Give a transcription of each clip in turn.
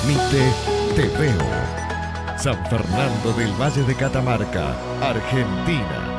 Transmite Te Veo. San Fernando del Valle de Catamarca, Argentina.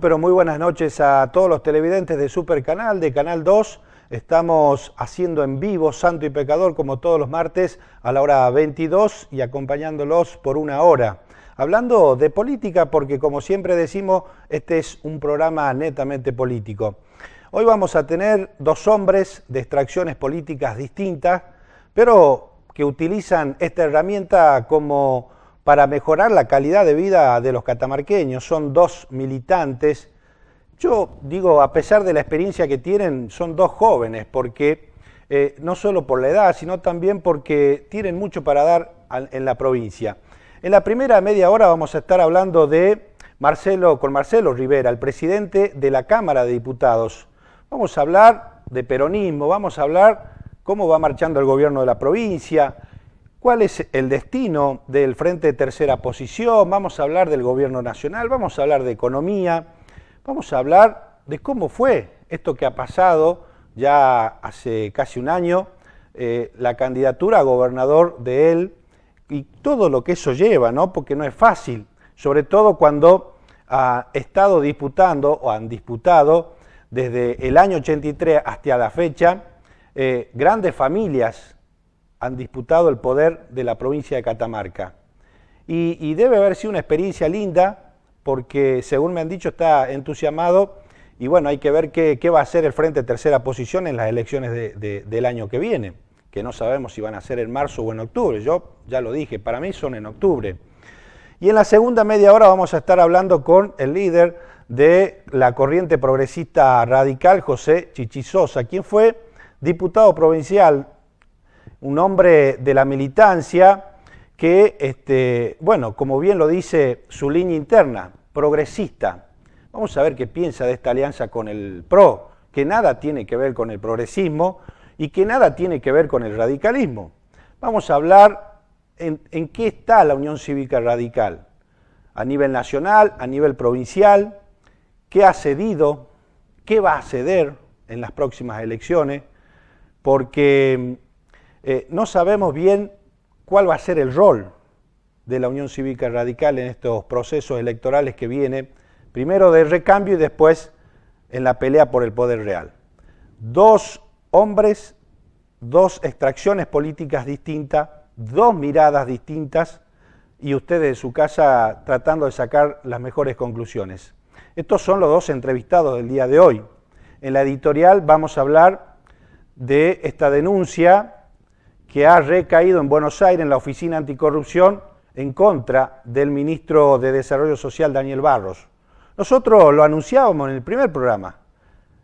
Pero muy buenas noches a todos los televidentes de Super Canal, de Canal 2. Estamos haciendo en vivo Santo y Pecador como todos los martes a la hora 22 y acompañándolos por una hora. Hablando de política porque como siempre decimos, este es un programa netamente político. Hoy vamos a tener dos hombres de extracciones políticas distintas, pero que utilizan esta herramienta como para mejorar la calidad de vida de los catamarqueños. Son dos militantes. Yo digo, a pesar de la experiencia que tienen, son dos jóvenes, porque no solo por la edad, sino también porque tienen mucho para dar en la provincia. En la primera media hora vamos a estar hablando de con Marcelo Rivera, el presidente de la Cámara de Diputados. Vamos a hablar de peronismo, vamos a hablar cómo va marchando el gobierno de la provincia, cuál es el destino del Frente Tercera Posición, vamos a hablar del gobierno nacional, vamos a hablar de economía, vamos a hablar de cómo fue esto que ha pasado ya hace casi un año, la candidatura a gobernador de él y todo lo que eso lleva, ¿no? Porque no es fácil, sobre todo cuando ha estado disputando o han disputado desde el año 83 hasta la fecha grandes familias han disputado el poder de la provincia de Catamarca. Y debe haber sido una experiencia linda, porque según me han dicho está entusiasmado, y bueno, hay que ver qué va a hacer el Frente Tercera Posición en las elecciones del año que viene, que no sabemos si van a ser en marzo o en octubre. Yo ya lo dije, para mí son en octubre. Y en la segunda media hora vamos a estar hablando con el líder de la corriente progresista radical, José Chichi Sosa, quien fue diputado provincial, un hombre de la militancia que, bueno, como bien lo dice su línea interna, progresista. Vamos a ver qué piensa de esta alianza con el PRO, que nada tiene que ver con el progresismo y que nada tiene que ver con el radicalismo. Vamos a hablar en qué está la Unión Cívica Radical, a nivel nacional, a nivel provincial, qué ha cedido, qué va a ceder en las próximas elecciones, porque no sabemos bien cuál va a ser el rol de la Unión Cívica Radical en estos procesos electorales que viene, primero de recambio y después en la pelea por el poder real. Dos hombres, dos extracciones políticas distintas, dos miradas distintas y ustedes de su casa tratando de sacar las mejores conclusiones. Estos son los dos entrevistados del día de hoy. En la editorial vamos a hablar de esta denuncia que ha recaído en Buenos Aires en la Oficina Anticorrupción en contra del ministro de Desarrollo Social, Daniel Barros. Nosotros lo anunciábamos en el primer programa.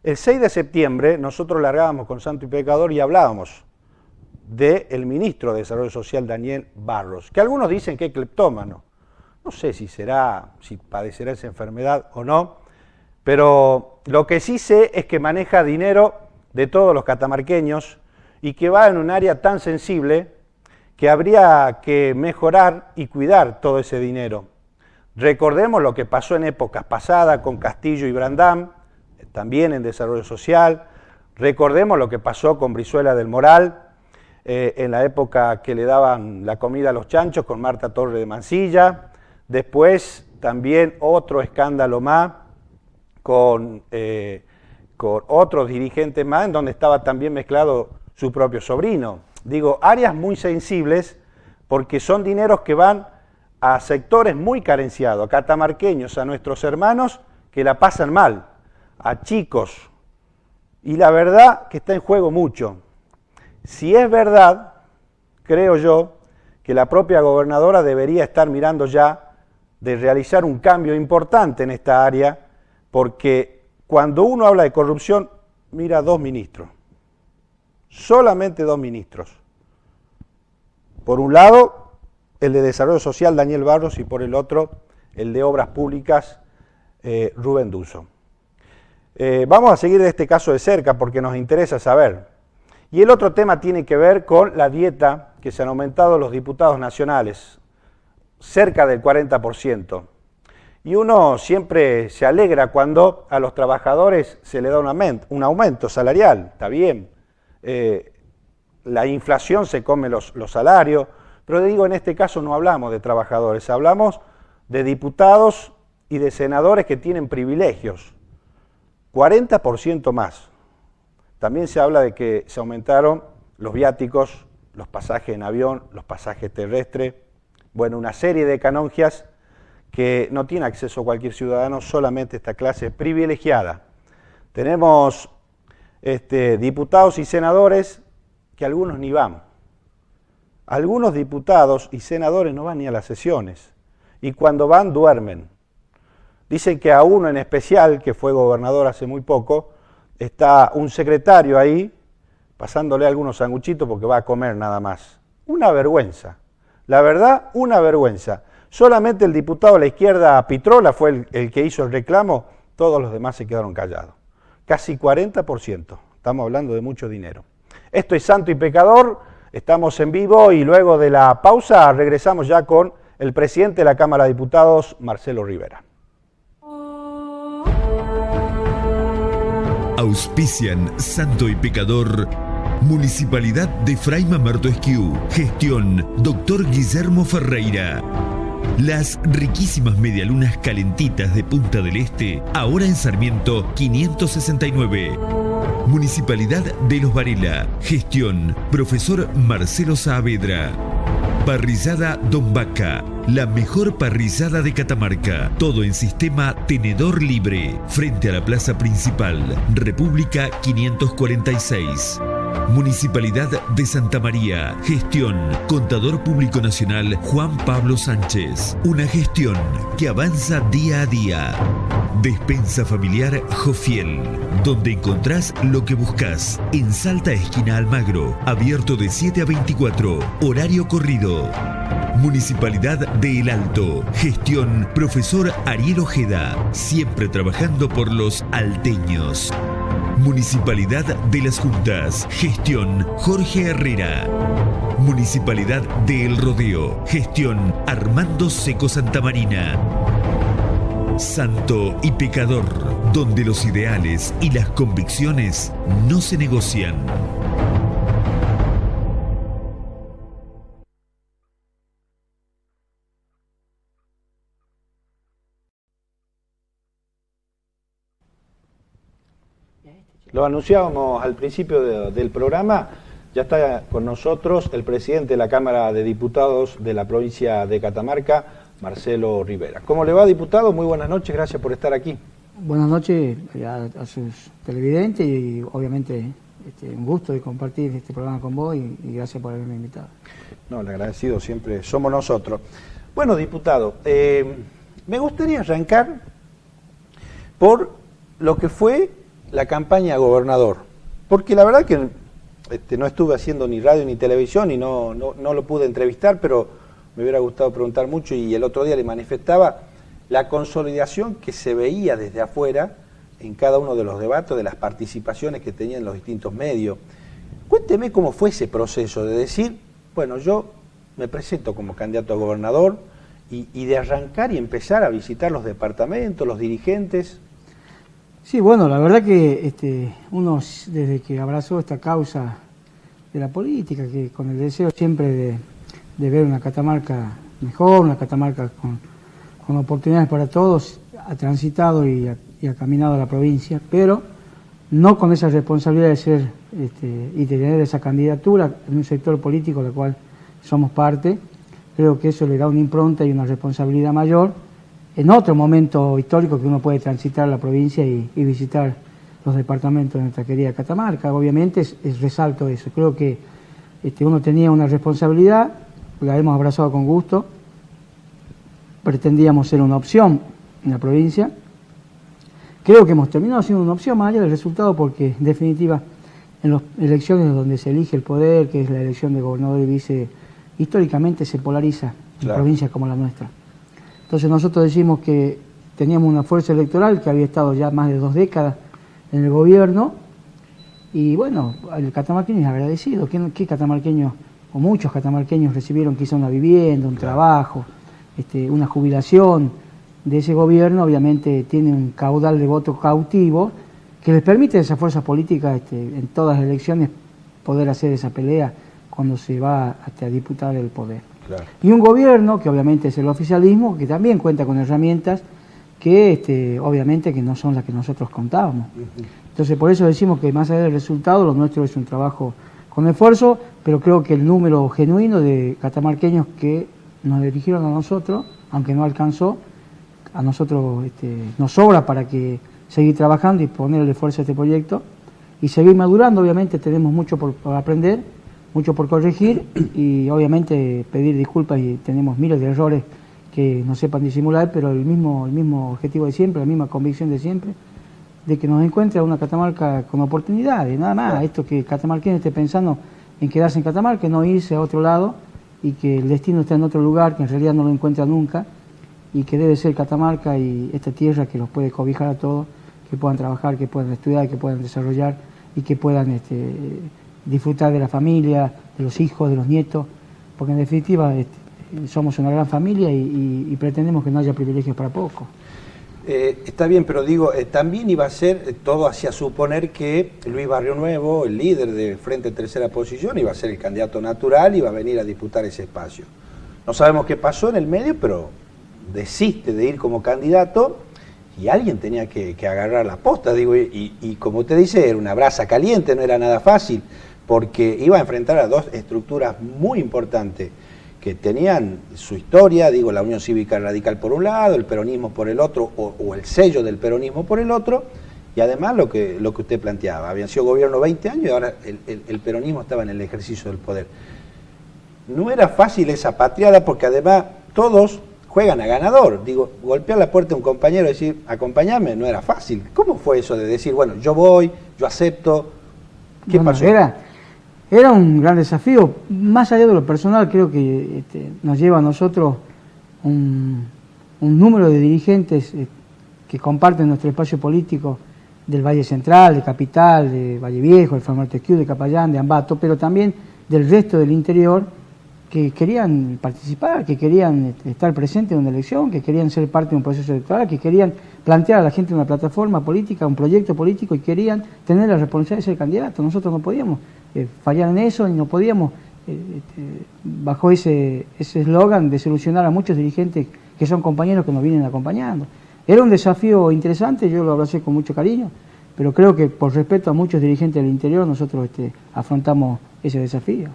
El 6 de septiembre nosotros largábamos con Santo y Pecador y hablábamos del ministro de Desarrollo Social, Daniel Barros, que algunos dicen que es cleptómano. No sé si padecerá esa enfermedad o no, pero lo que sí sé es que maneja dinero de todos los catamarqueños y que va en un área tan sensible que habría que mejorar y cuidar todo ese dinero. Recordemos lo que pasó en épocas pasadas con Castillo y Brandam, también en desarrollo social. Recordemos lo que pasó con Brizuela del Moral, en la época que le daban la comida a los chanchos con Marta Torre de Mansilla. Después también otro escándalo más con otros dirigentes más, en donde estaba también mezclado su propio sobrino. Digo, áreas muy sensibles porque son dineros que van a sectores muy carenciados, a catamarqueños, a nuestros hermanos que la pasan mal, a chicos. Y la verdad que está en juego mucho. Si es verdad, creo yo, que la propia gobernadora debería estar mirando ya de realizar un cambio importante en esta área, porque cuando uno habla de corrupción, mira 2 ministros, solamente 2 ministros. Por un lado, el de Desarrollo Social, Daniel Barros, y por el otro, el de Obras Públicas, Rubén Dusso. Vamos a seguir este caso de cerca porque nos interesa saber. Y el otro tema tiene que ver con la dieta que se han aumentado los diputados nacionales, cerca del 40%. Y uno siempre se alegra cuando a los trabajadores se le da un aumento salarial, está bien. La inflación se come los salarios, pero digo, en este caso no hablamos de trabajadores, hablamos de diputados y de senadores que tienen privilegios, 40% más. También se habla de que se aumentaron los viáticos, los pasajes en avión, los pasajes terrestres, bueno, una serie de canongias que no tiene acceso cualquier ciudadano, solamente esta clase privilegiada. Tenemos diputados y senadores que algunos ni van. Algunos diputados y senadores no van ni a las sesiones y cuando van duermen. Dicen que a uno en especial, que fue gobernador hace muy poco, está un secretario ahí pasándole algunos sanguchitos porque va a comer nada más. Una vergüenza. La verdad, una vergüenza. Solamente el diputado de la izquierda, Pitrola, fue el que hizo el reclamo, todos los demás se quedaron callados. Casi 40%. Estamos hablando de mucho dinero. Esto es Santo y Pecador, estamos en vivo y luego de la pausa regresamos ya con el presidente de la Cámara de Diputados, Marcelo Rivera. Auspician Santo y Pecador, Municipalidad de Fray Mamerto Esquiú, gestión Dr. Guillermo Ferreira. Las riquísimas medialunas calentitas de Punta del Este, ahora en Sarmiento 569. Municipalidad de Los Varela, gestión Profesor Marcelo Saavedra. Parrillada Don Vaca, la mejor parrillada de Catamarca. Todo en sistema tenedor libre, frente a la plaza principal, República 546. Municipalidad de Santa María, gestión Contador Público Nacional Juan Pablo Sánchez. Una gestión que avanza día a día. Despensa familiar Jofiel, donde encontrás lo que buscas. En Salta, esquina Almagro, abierto de 7 a 24, horario corrido. Municipalidad de El Alto, gestión Profesor Ariel Ojeda, siempre trabajando por los alteños. Municipalidad de Las Juntas, gestión Jorge Herrera. Municipalidad de El Rodeo, gestión Armando Seco Santamarina. Santo y Pecador, donde los ideales y las convicciones no se negocian. Lo anunciábamos al principio del programa, ya está con nosotros el presidente de la Cámara de Diputados de la provincia de Catamarca, Marcelo Rivera. ¿Cómo le va, diputado? Muy buenas noches, gracias por estar aquí. Buenas noches a sus televidentes y obviamente un gusto de compartir este programa con vos y gracias por haberme invitado. No, el agradecido siempre somos nosotros. Bueno, diputado, me gustaría arrancar por lo que fue la campaña a gobernador, porque la verdad que no estuve haciendo ni radio ni televisión y no lo pude entrevistar, pero me hubiera gustado preguntar mucho y el otro día le manifestaba la consolidación que se veía desde afuera en cada uno de los debates, de las participaciones que tenían los distintos medios. Cuénteme cómo fue ese proceso de decir, bueno, yo me presento como candidato a gobernador y de arrancar y empezar a visitar los departamentos, los dirigentes. Sí, bueno, la verdad que uno desde que abrazó esta causa de la política, que con el deseo siempre de ver una Catamarca mejor, una Catamarca con oportunidades para todos, ha transitado y ha caminado a la provincia, pero no con esa responsabilidad de ser y de tener esa candidatura en un sector político del cual somos parte. Creo que eso le da una impronta y una responsabilidad mayor en otro momento histórico que uno puede transitar la provincia y visitar los departamentos de nuestra querida Catamarca. Obviamente resalto eso. Creo que uno tenía una responsabilidad, la hemos abrazado con gusto, pretendíamos ser una opción en la provincia. Creo que hemos terminado siendo una opción más allá del resultado porque, en definitiva, en las elecciones donde se elige el poder, que es la elección de gobernador y vice, históricamente se polariza en provincias como la nuestra. Entonces nosotros decimos que teníamos una fuerza electoral que había estado ya más de 2 décadas en el gobierno y bueno, el catamarqueño es agradecido. ¿Qué catamarqueños, o muchos catamarqueños recibieron quizá una vivienda, un trabajo, una jubilación de ese gobierno? Obviamente tiene un caudal de votos cautivo que les permite a esa fuerza política en todas las elecciones poder hacer esa pelea cuando se va a disputar el poder. Claro. Y un gobierno que obviamente es el oficialismo, que también cuenta con herramientas que obviamente que no son las que nosotros contábamos. Entonces por eso decimos que más allá del resultado, lo nuestro es un trabajo con esfuerzo, pero creo que el número genuino de catamarqueños que nos dirigieron a nosotros, aunque no alcanzó, a nosotros nos sobra para que seguir trabajando y poner el esfuerzo a este proyecto y seguir madurando. Obviamente tenemos mucho por aprender, mucho por corregir y obviamente pedir disculpas, y tenemos miles de errores que no sepan disimular, pero el mismo objetivo de siempre, la misma convicción de siempre, de que nos encuentre una Catamarca con oportunidades, nada más. Claro. Esto que el catamarqueño esté pensando en quedarse en Catamarca, no irse a otro lado, y que el destino está en otro lugar, que en realidad no lo encuentra nunca, y que debe ser Catamarca y esta tierra que los puede cobijar a todos, que puedan trabajar, que puedan estudiar, que puedan desarrollar y que puedan disfrutar de la familia, de los hijos, de los nietos, porque en definitiva somos una gran familia y pretendemos que no haya privilegios para pocos. Está bien, pero digo, también iba a ser, todo hacía suponer que Luis Barrio Nuevo, el líder de Frente Tercera Posición, iba a ser el candidato natural y iba a venir a disputar ese espacio. No sabemos qué pasó en el medio, pero desiste de ir como candidato y alguien tenía que agarrar la posta, digo, y como usted dice, era una brasa caliente, no era nada fácil, porque iba a enfrentar a 2 estructuras muy importantes que tenían su historia, digo, la Unión Cívica Radical por un lado, el peronismo por el otro, o el sello del peronismo por el otro, y además lo que usted planteaba, habían sido gobierno 20 años y ahora el peronismo estaba en el ejercicio del poder. No era fácil esa patriada porque además todos juegan a ganador, digo, golpear la puerta de un compañero y decir, acompáñame, no era fácil. ¿Cómo fue eso de decir, bueno, yo voy, yo acepto? ¿Qué pasó? Era un gran desafío, más allá de lo personal. Creo que nos lleva a nosotros un número de dirigentes que comparten nuestro espacio político del Valle Central, de Capital, de Valle Viejo, de Fray Montesquieu, de Capayán, de Ambato, pero también del resto del interior, que querían participar, que querían estar presentes en una elección, que querían ser parte de un proceso electoral, que querían plantear a la gente una plataforma política, un proyecto político, y querían tener la responsabilidad de ser candidato. Nosotros no podíamos fallar en eso y no podíamos, bajo ese eslogan, desilusionar a muchos dirigentes que son compañeros que nos vienen acompañando. Era un desafío interesante, yo lo abracé con mucho cariño, pero creo que por respeto a muchos dirigentes del interior nosotros afrontamos ese desafío.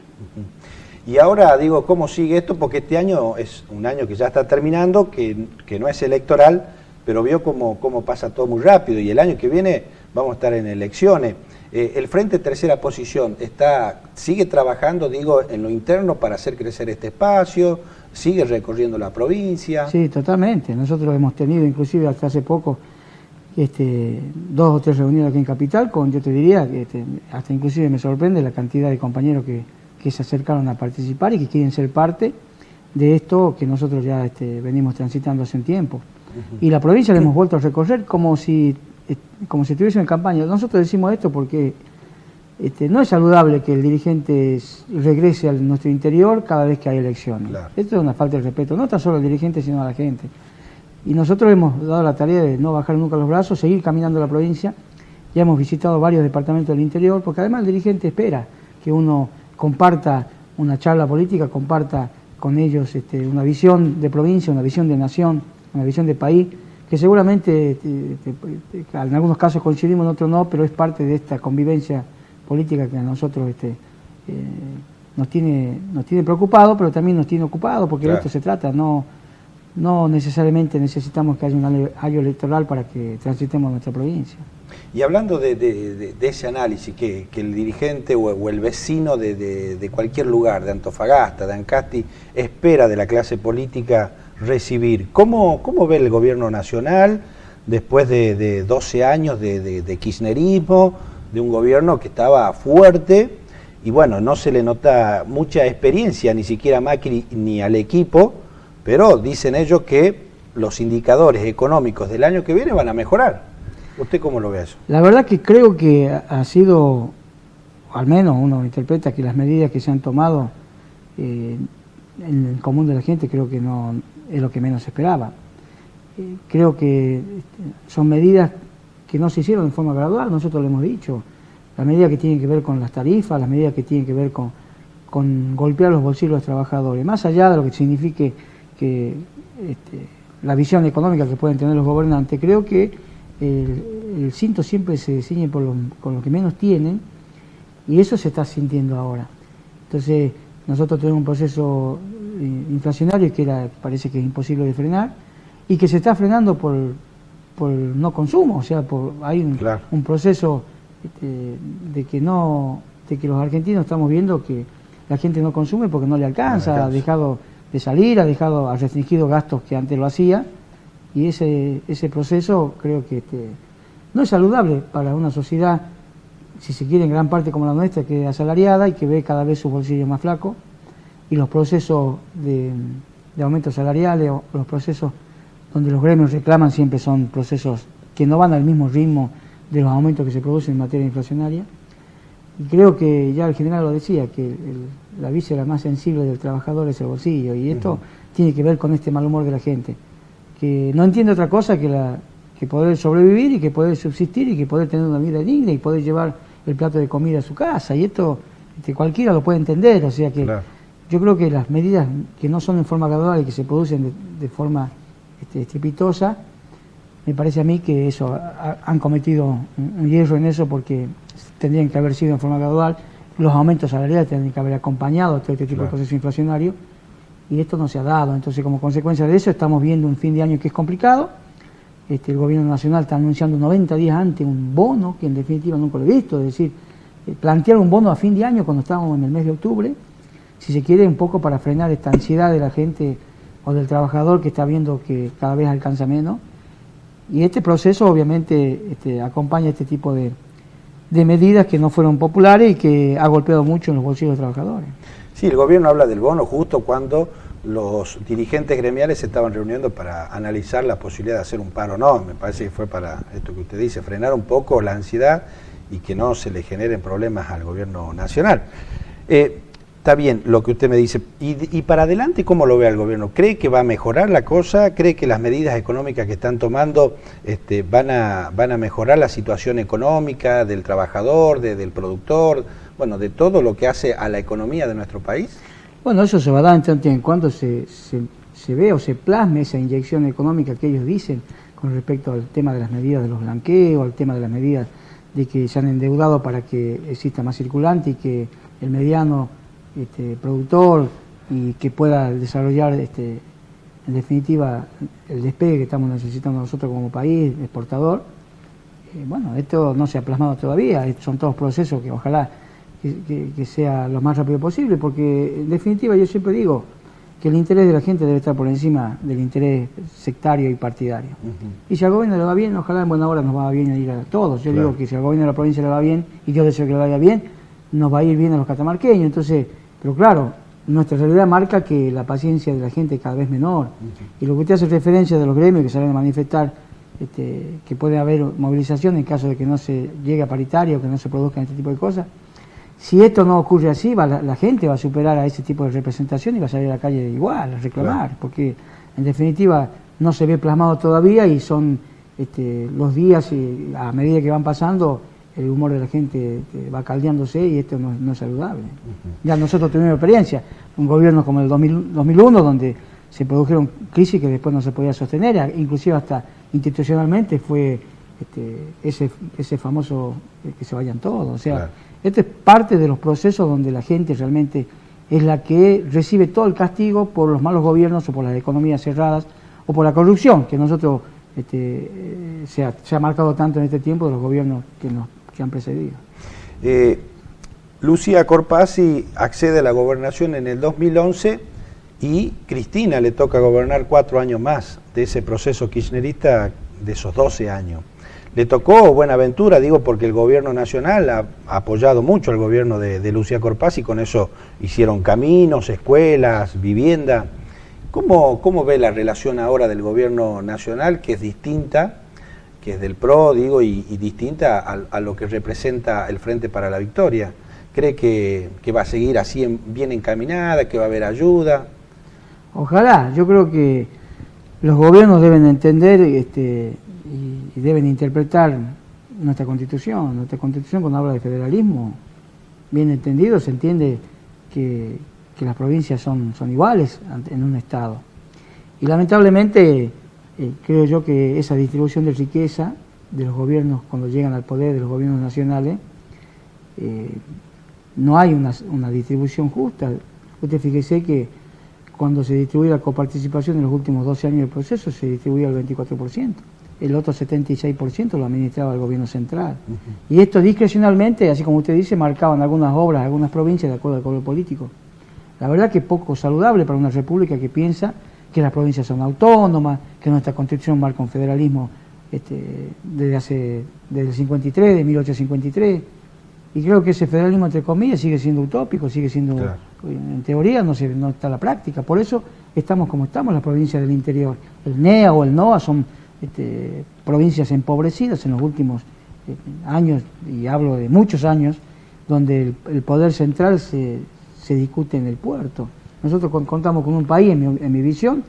Y ahora digo, ¿cómo sigue esto? Porque este año es un año que ya está terminando, que no es electoral, pero vio cómo pasa todo muy rápido, y el año que viene vamos a estar en elecciones. El Frente Tercera Posición sigue trabajando, digo, en lo interno para hacer crecer este espacio, sigue recorriendo la provincia. Sí, totalmente. Nosotros hemos tenido, inclusive hasta hace poco, 2 o 3 reuniones aquí en Capital, yo te diría que hasta inclusive me sorprende la cantidad de compañeros que se acercaron a participar y que quieren ser parte de esto que nosotros ya venimos transitando hace un tiempo. Y la provincia la hemos vuelto a recorrer como si estuviese en campaña. Nosotros decimos esto porque no es saludable que el dirigente regrese a nuestro interior cada vez que hay elecciones. Claro. Esto es una falta de respeto, no tan solo al dirigente, sino a la gente. Y nosotros hemos dado la tarea de no bajar nunca los brazos, seguir caminando la provincia. Ya hemos visitado varios departamentos del interior, porque además el dirigente espera que uno comparta una charla política, comparta con ellos una visión de provincia, una visión de nación, una visión de país, que seguramente en algunos casos coincidimos, en otros no, pero es parte de esta convivencia política que a nosotros nos tiene preocupados, pero también nos tiene ocupados, porque claro, de esto se trata, no no necesariamente necesitamos que haya un año electoral para que transitemos nuestra provincia. Y hablando de ese análisis que el dirigente o el vecino de cualquier lugar, de Antofagasta, de Ancasti, espera de la clase política recibir, ¿cómo ve el gobierno nacional después de 12 años de kirchnerismo, de un gobierno que estaba fuerte y bueno, no se le nota mucha experiencia ni siquiera a Macri ni al equipo, pero dicen ellos que los indicadores económicos del año que viene van a mejorar? ¿Usted cómo lo ve eso? La verdad que creo que ha sido, al menos uno interpreta que las medidas que se han tomado en el común de la gente creo que no es lo que menos se esperaba. Creo que son medidas que no se hicieron de forma gradual, nosotros lo hemos dicho, las medidas que tienen que ver con las tarifas, las medidas que tienen que ver con golpear los bolsillos de los trabajadores, más allá de lo que signifique que la visión económica que pueden tener los gobernantes, creo que el cinto siempre se ciñe con lo que menos tienen y eso se está sintiendo ahora. Entonces nosotros tenemos un proceso inflacionario que parece que es imposible de frenar y que se está frenando por no consumo, o sea, hay un proceso de que los argentinos estamos viendo que la gente no consume porque no le alcanza, ha dejado de salir, ha restringido gastos que antes lo hacía, y ese proceso creo que no es saludable para una sociedad, si se quiere en gran parte como la nuestra, que es asalariada y que ve cada vez sus bolsillos más flacos, y los procesos de aumentos salariales o los procesos donde los gremios reclaman siempre son procesos que no van al mismo ritmo de los aumentos que se producen en materia inflacionaria. Y creo que ya el general lo decía, que la víscera más sensible del trabajador es el bolsillo, y esto tiene que ver con este mal humor de la gente, que no entiende otra cosa que poder sobrevivir y que poder subsistir y que poder tener una vida digna y poder llevar el plato de comida a su casa, y esto cualquiera lo puede entender, o sea que yo creo que las medidas que no son en forma gradual y que se producen de forma estrepitosa, me parece a mí que eso han cometido un hierro en eso, porque tendrían que haber sido en forma gradual, los aumentos salariales tendrían que haber acompañado todo este tipo de proceso inflacionario, y esto no se ha dado. Entonces, como consecuencia de eso, estamos viendo un fin de año que es complicado. El gobierno nacional está anunciando 90 días antes un bono, que en definitiva nunca lo he visto, es decir, plantear un bono a fin de año cuando estábamos en el mes de octubre, si se quiere un poco para frenar esta ansiedad de la gente o del trabajador que está viendo que cada vez alcanza menos. Y este proceso obviamente acompaña este tipo de medidas que no fueron populares y que ha golpeado mucho en los bolsillos de los trabajadores. Sí, el gobierno habla del bono justo cuando los dirigentes gremiales se estaban reuniendo para analizar la posibilidad de hacer un paro. No, me parece que fue para esto que usted dice, frenar un poco la ansiedad y que no se le generen problemas al gobierno nacional. Está bien lo que usted me dice. ¿Y para adelante cómo lo ve el gobierno? ¿Cree que va a mejorar la cosa? ¿Cree que las medidas económicas que están tomando van a mejorar la situación económica del trabajador, del productor, bueno, de todo lo que hace a la economía de nuestro país? Bueno, eso se va a dar en tanto en cuanto se ve o se plasme esa inyección económica que ellos dicen con respecto al tema de las medidas de los blanqueos, al tema de las medidas de que se han endeudado para que exista más circulante y que el mediano productor y que pueda desarrollar en definitiva el despegue que estamos necesitando nosotros como país exportador. Bueno, esto no se ha plasmado todavía, son todos procesos que ojalá que sea lo más rápido posible, porque en definitiva yo siempre digo que el interés de la gente debe estar por encima del interés sectario y partidario. Y si al gobierno le va bien, ojalá en buena hora nos va bien ir a todos. Yo digo que si al gobierno de la provincia le va bien, y yo deseo que le vaya bien, nos va a ir bien a los catamarqueños. Entonces, pero claro, nuestra realidad marca que la paciencia de la gente es cada vez menor. Y lo que usted hace referencia de los gremios que salen a manifestar, que puede haber movilización en caso de que no se llegue a paritaria o que no se produzcan este tipo de cosas. Si esto no ocurre así, la gente va a superar a ese tipo de representación y va a salir a la calle igual, a reclamar, porque en definitiva no se ve plasmado todavía y son los días y a medida que van pasando el humor de la gente va caldeándose y esto no es saludable. Ya nosotros tuvimos experiencia, un gobierno como el 2001 donde se produjeron crisis que después no se podía sostener, inclusive hasta institucionalmente fue ese famoso que se vayan todos, o sea, esto es parte de los procesos donde la gente realmente es la que recibe todo el castigo por los malos gobiernos o por las economías cerradas o por la corrupción que nosotros se ha marcado tanto en este tiempo de los gobiernos que han precedido. Lucía Corpazzi accede a la gobernación en el 2011 y Cristina le toca gobernar 4 años más de ese proceso kirchnerista de esos 12 años. Le tocó Buenaventura, digo, porque el gobierno nacional ha apoyado mucho al gobierno de Lucía Corpazzi, y con eso hicieron caminos, escuelas, vivienda. ¿Cómo ve la relación ahora del gobierno nacional, que es distinta, que es del PRO, digo, y distinta a lo que representa el Frente para la Victoria? ¿Cree que va a seguir así bien encaminada, que va a haber ayuda? Ojalá. Yo creo que los gobiernos deben entender y deben interpretar nuestra Constitución. Nuestra Constitución, cuando habla de federalismo, bien entendido, se entiende que las provincias son iguales en un Estado. Y lamentablemente creo yo que esa distribución de riqueza de los gobiernos, cuando llegan al poder de los gobiernos nacionales, no hay una distribución justa. Usted fíjese que cuando se distribuye la coparticipación en los últimos 12 años del proceso, se distribuía el 24%. El otro 76% lo administraba el gobierno central. Y esto discrecionalmente, así como usted dice, marcaban algunas obras, algunas provincias de acuerdo al color político. La verdad que poco saludable para una república que piensa que las provincias son autónomas, que nuestra Constitución marca un federalismo desde el 53, de 1853. Y creo que ese federalismo, entre comillas, sigue siendo utópico, sigue siendo, claro, en teoría no está en la práctica. Por eso estamos como estamos las provincias del interior. El NEA o el NOA son provincias empobrecidas en los últimos años, y hablo de muchos años, donde el poder central se discute en el puerto. Nosotros contamos con un país, en mi visión,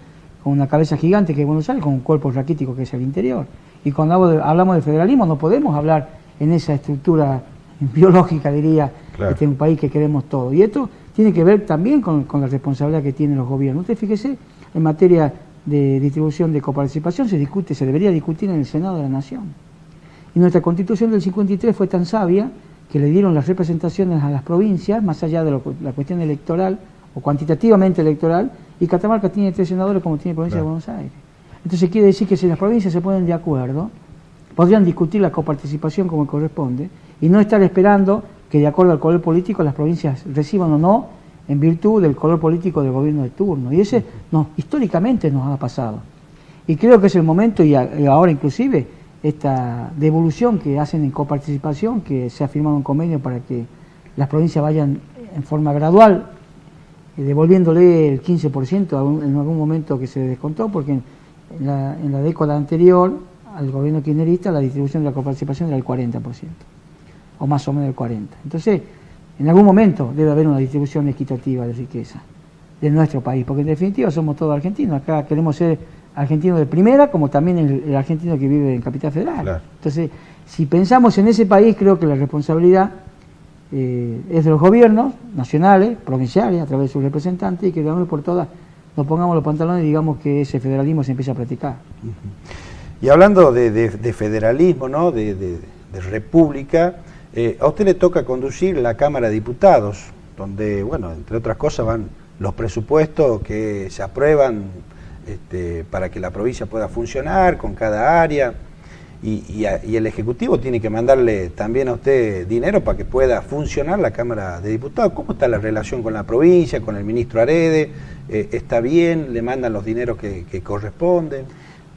con una cabeza gigante que es Buenos Aires, con un cuerpo raquítico que es el interior. Y cuando hablamos de federalismo no podemos hablar en esa estructura biológica, diría, claro, un país que queremos todo. Y esto tiene que ver también con la responsabilidad que tienen los gobiernos. Usted fíjese, en materia de distribución de coparticipación se debería discutir en el Senado de la Nación. Y nuestra Constitución del 53 fue tan sabia que le dieron las representaciones a las provincias, más allá de la cuestión electoral, o cuantitativamente electoral, y Catamarca tiene 3 senadores como tiene provincia, claro, de Buenos Aires. Entonces quiere decir que si las provincias se ponen de acuerdo, podrían discutir la coparticipación como corresponde, y no estar esperando que de acuerdo al color político las provincias reciban o no en virtud del color político del gobierno de turno. Y ese históricamente nos ha pasado. Y creo que es el momento, y ahora inclusive, esta devolución que hacen en coparticipación, que se ha firmado un convenio para que las provincias vayan en forma gradual, devolviéndole el 15% en algún momento que se descontó, porque en la década anterior al gobierno kirchnerista la distribución de la coparticipación era el 40%, o más o menos el 40%. Entonces, en algún momento debe haber una distribución equitativa de riqueza de nuestro país, porque en definitiva somos todos argentinos. Acá queremos ser argentinos de primera, como también el argentino que vive en Capital Federal. Claro. Entonces, si pensamos en ese país, creo que la responsabilidad es de los gobiernos nacionales, provinciales, a través de sus representantes, y que de una vez por todas nos pongamos los pantalones y digamos que ese federalismo se empieza a practicar. Y hablando de federalismo, ¿no?, de república, a usted le toca conducir la Cámara de Diputados, donde, bueno, entre otras cosas van los presupuestos que se aprueban para que la provincia pueda funcionar con cada área, y el Ejecutivo tiene que mandarle también a usted dinero para que pueda funcionar la Cámara de Diputados. ¿Cómo está la relación con la provincia, con el ministro Arede? ¿Está bien? ¿Le mandan los dineros que corresponden?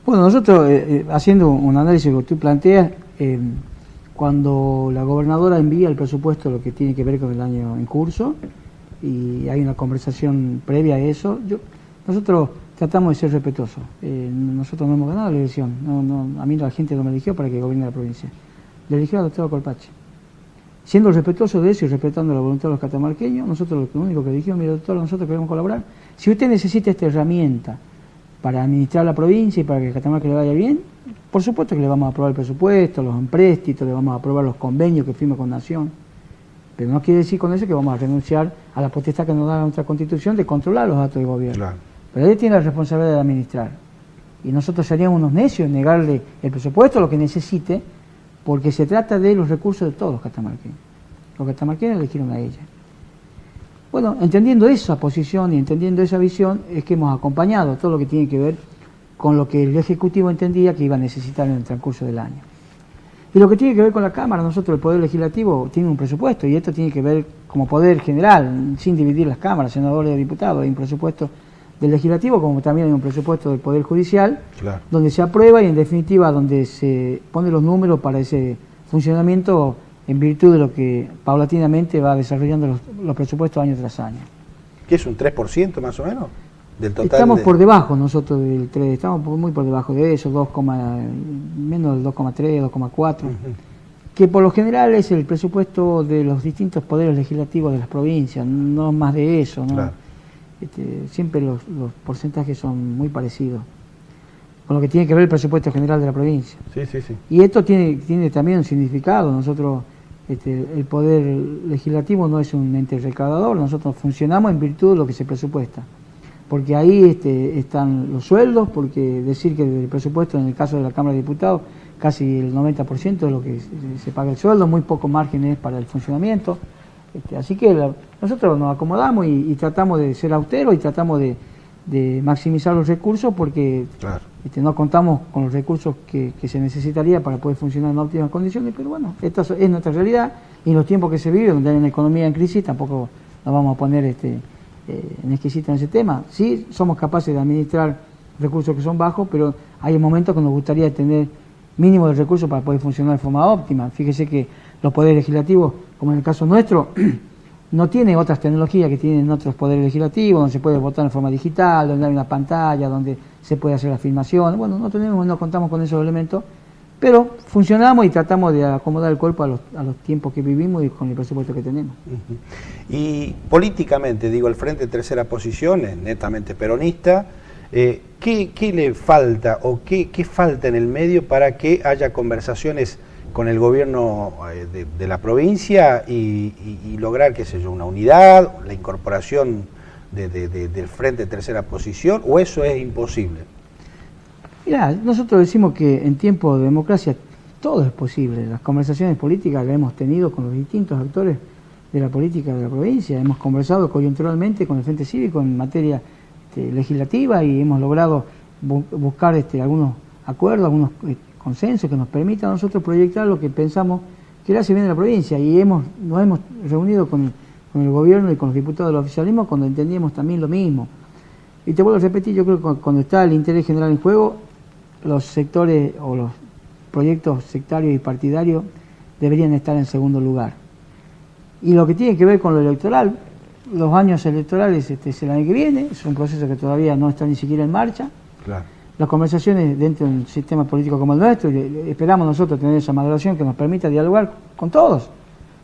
Bueno, nosotros, haciendo un análisis que tú planteas, cuando la gobernadora envía el presupuesto, lo que tiene que ver con el año en curso, y hay una conversación previa a eso, nosotros tratamos de ser respetuosos. Nosotros no hemos ganado la elección. A mí la gente no me eligió para que gobierne la provincia. Le eligió al doctor Corpazzi. Siendo respetuoso de eso y respetando la voluntad de los catamarqueños, nosotros lo único que dijimos, mire doctor, nosotros queremos colaborar. Si usted necesita esta herramienta para administrar la provincia y para que a Catamarca le vaya bien, por supuesto que le vamos a aprobar el presupuesto, los empréstitos, le vamos a aprobar los convenios que firma con Nación. Pero no quiere decir con eso que vamos a renunciar a la potestad que nos da nuestra Constitución de controlar los actos de gobierno. Claro. Pero él tiene la responsabilidad de administrar. Y nosotros seríamos unos necios en negarle el presupuesto, lo que necesite, porque se trata de los recursos de todos los catamarqueños. Los catamarqueños eligieron a ella. Bueno, entendiendo esa posición y entendiendo esa visión, es que hemos acompañado todo lo que tiene que ver con lo que el Ejecutivo entendía que iba a necesitar en el transcurso del año. Y lo que tiene que ver con la Cámara, nosotros el Poder Legislativo tiene un presupuesto, y esto tiene que ver como Poder General, sin dividir las cámaras, senadores y diputados, hay un presupuesto del Legislativo, como también hay un presupuesto del Poder Judicial, claro, donde se aprueba y en definitiva donde se pone los números para ese funcionamiento en virtud de lo que paulatinamente va desarrollando los presupuestos año tras año. ¿Qué es un 3% más o menos del total? Estamos por debajo nosotros del 3, estamos muy por debajo de eso, menos del 2,3, 2,4, que por lo general es el presupuesto de los distintos poderes legislativos de las provincias, no más de eso, ¿no? Claro. Siempre los porcentajes son muy parecidos con lo que tiene que ver el presupuesto general de la provincia. Sí, sí, sí. Y esto tiene también un significado. Nosotros, el Poder Legislativo no es un ente recaudador, nosotros funcionamos en virtud de lo que se presupuesta. Porque ahí están los sueldos, porque decir que el presupuesto en el caso de la Cámara de Diputados, casi el 90% de lo que se paga el sueldo, muy poco margen es para el funcionamiento. Así que nosotros nos acomodamos y tratamos de ser austeros y tratamos de maximizar los recursos porque claro, no contamos con los recursos que se necesitaría para poder funcionar en óptimas condiciones, pero bueno, esta es nuestra realidad y en los tiempos que se vive, donde hay una economía en crisis, tampoco nos vamos a poner en exquisita en ese tema. Sí, somos capaces de administrar recursos que son bajos, pero hay momentos que nos gustaría tener mínimo de recursos para poder funcionar de forma óptima. Fíjese que los poderes legislativos, como en el caso nuestro, no tienen otras tecnologías que tienen otros poderes legislativos, donde se puede votar en forma digital, donde hay una pantalla, donde se puede hacer la filmación. Bueno, no contamos con esos elementos, pero funcionamos y tratamos de acomodar el cuerpo a los tiempos que vivimos y con el presupuesto que tenemos. Y políticamente, digo, el Frente Tercera Posición es netamente peronista. ¿Qué le falta o qué falta en el medio para que haya conversaciones con el gobierno de la provincia y lograr, qué sé yo, una unidad, la incorporación del Frente Tercera Posición, o eso es imposible? Mirá, nosotros decimos que en tiempos de democracia todo es posible. Las conversaciones políticas que hemos tenido con los distintos actores de la política de la provincia, hemos conversado coyunturalmente con el Frente Cívico en materia legislativa y hemos logrado buscar algunos acuerdos, algunos consensos que nos permitan a nosotros proyectar lo que pensamos que le hace bien a la provincia, y nos hemos reunido con el gobierno y con los diputados del oficialismo cuando entendíamos también lo mismo. Y te vuelvo a repetir, yo creo que cuando está el interés general en juego, los sectores o los proyectos sectarios y partidarios deberían estar en segundo lugar. Y lo que tiene que ver con lo electoral, los años electorales es el año que viene, es un proceso que todavía no está ni siquiera en marcha. Claro. Las conversaciones dentro de un sistema político como el nuestro, esperamos nosotros tener esa maduración que nos permita dialogar con todos,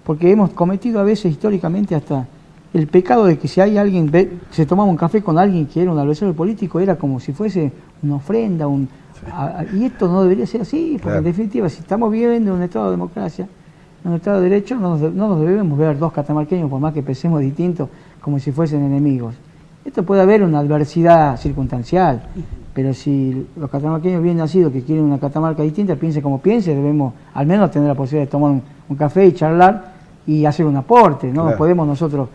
porque hemos cometido a veces históricamente hasta el pecado de que si hay alguien, se tomaba un café con alguien que era un adversario político, era como si fuese una ofrenda, y esto no debería ser así, porque claro, en definitiva, si estamos viviendo en un estado de democracia, en un estado de derecho, no nos debemos ver dos catamarqueños, por más que pensemos distintos, como si fuesen enemigos. Esto puede haber una adversidad circunstancial, pero si los catamarqueños bien nacidos que quieren una Catamarca distinta, piense como piense, debemos al menos tener la posibilidad de tomar un café y charlar y hacer un aporte, ¿no? Claro. Podemos nosotros,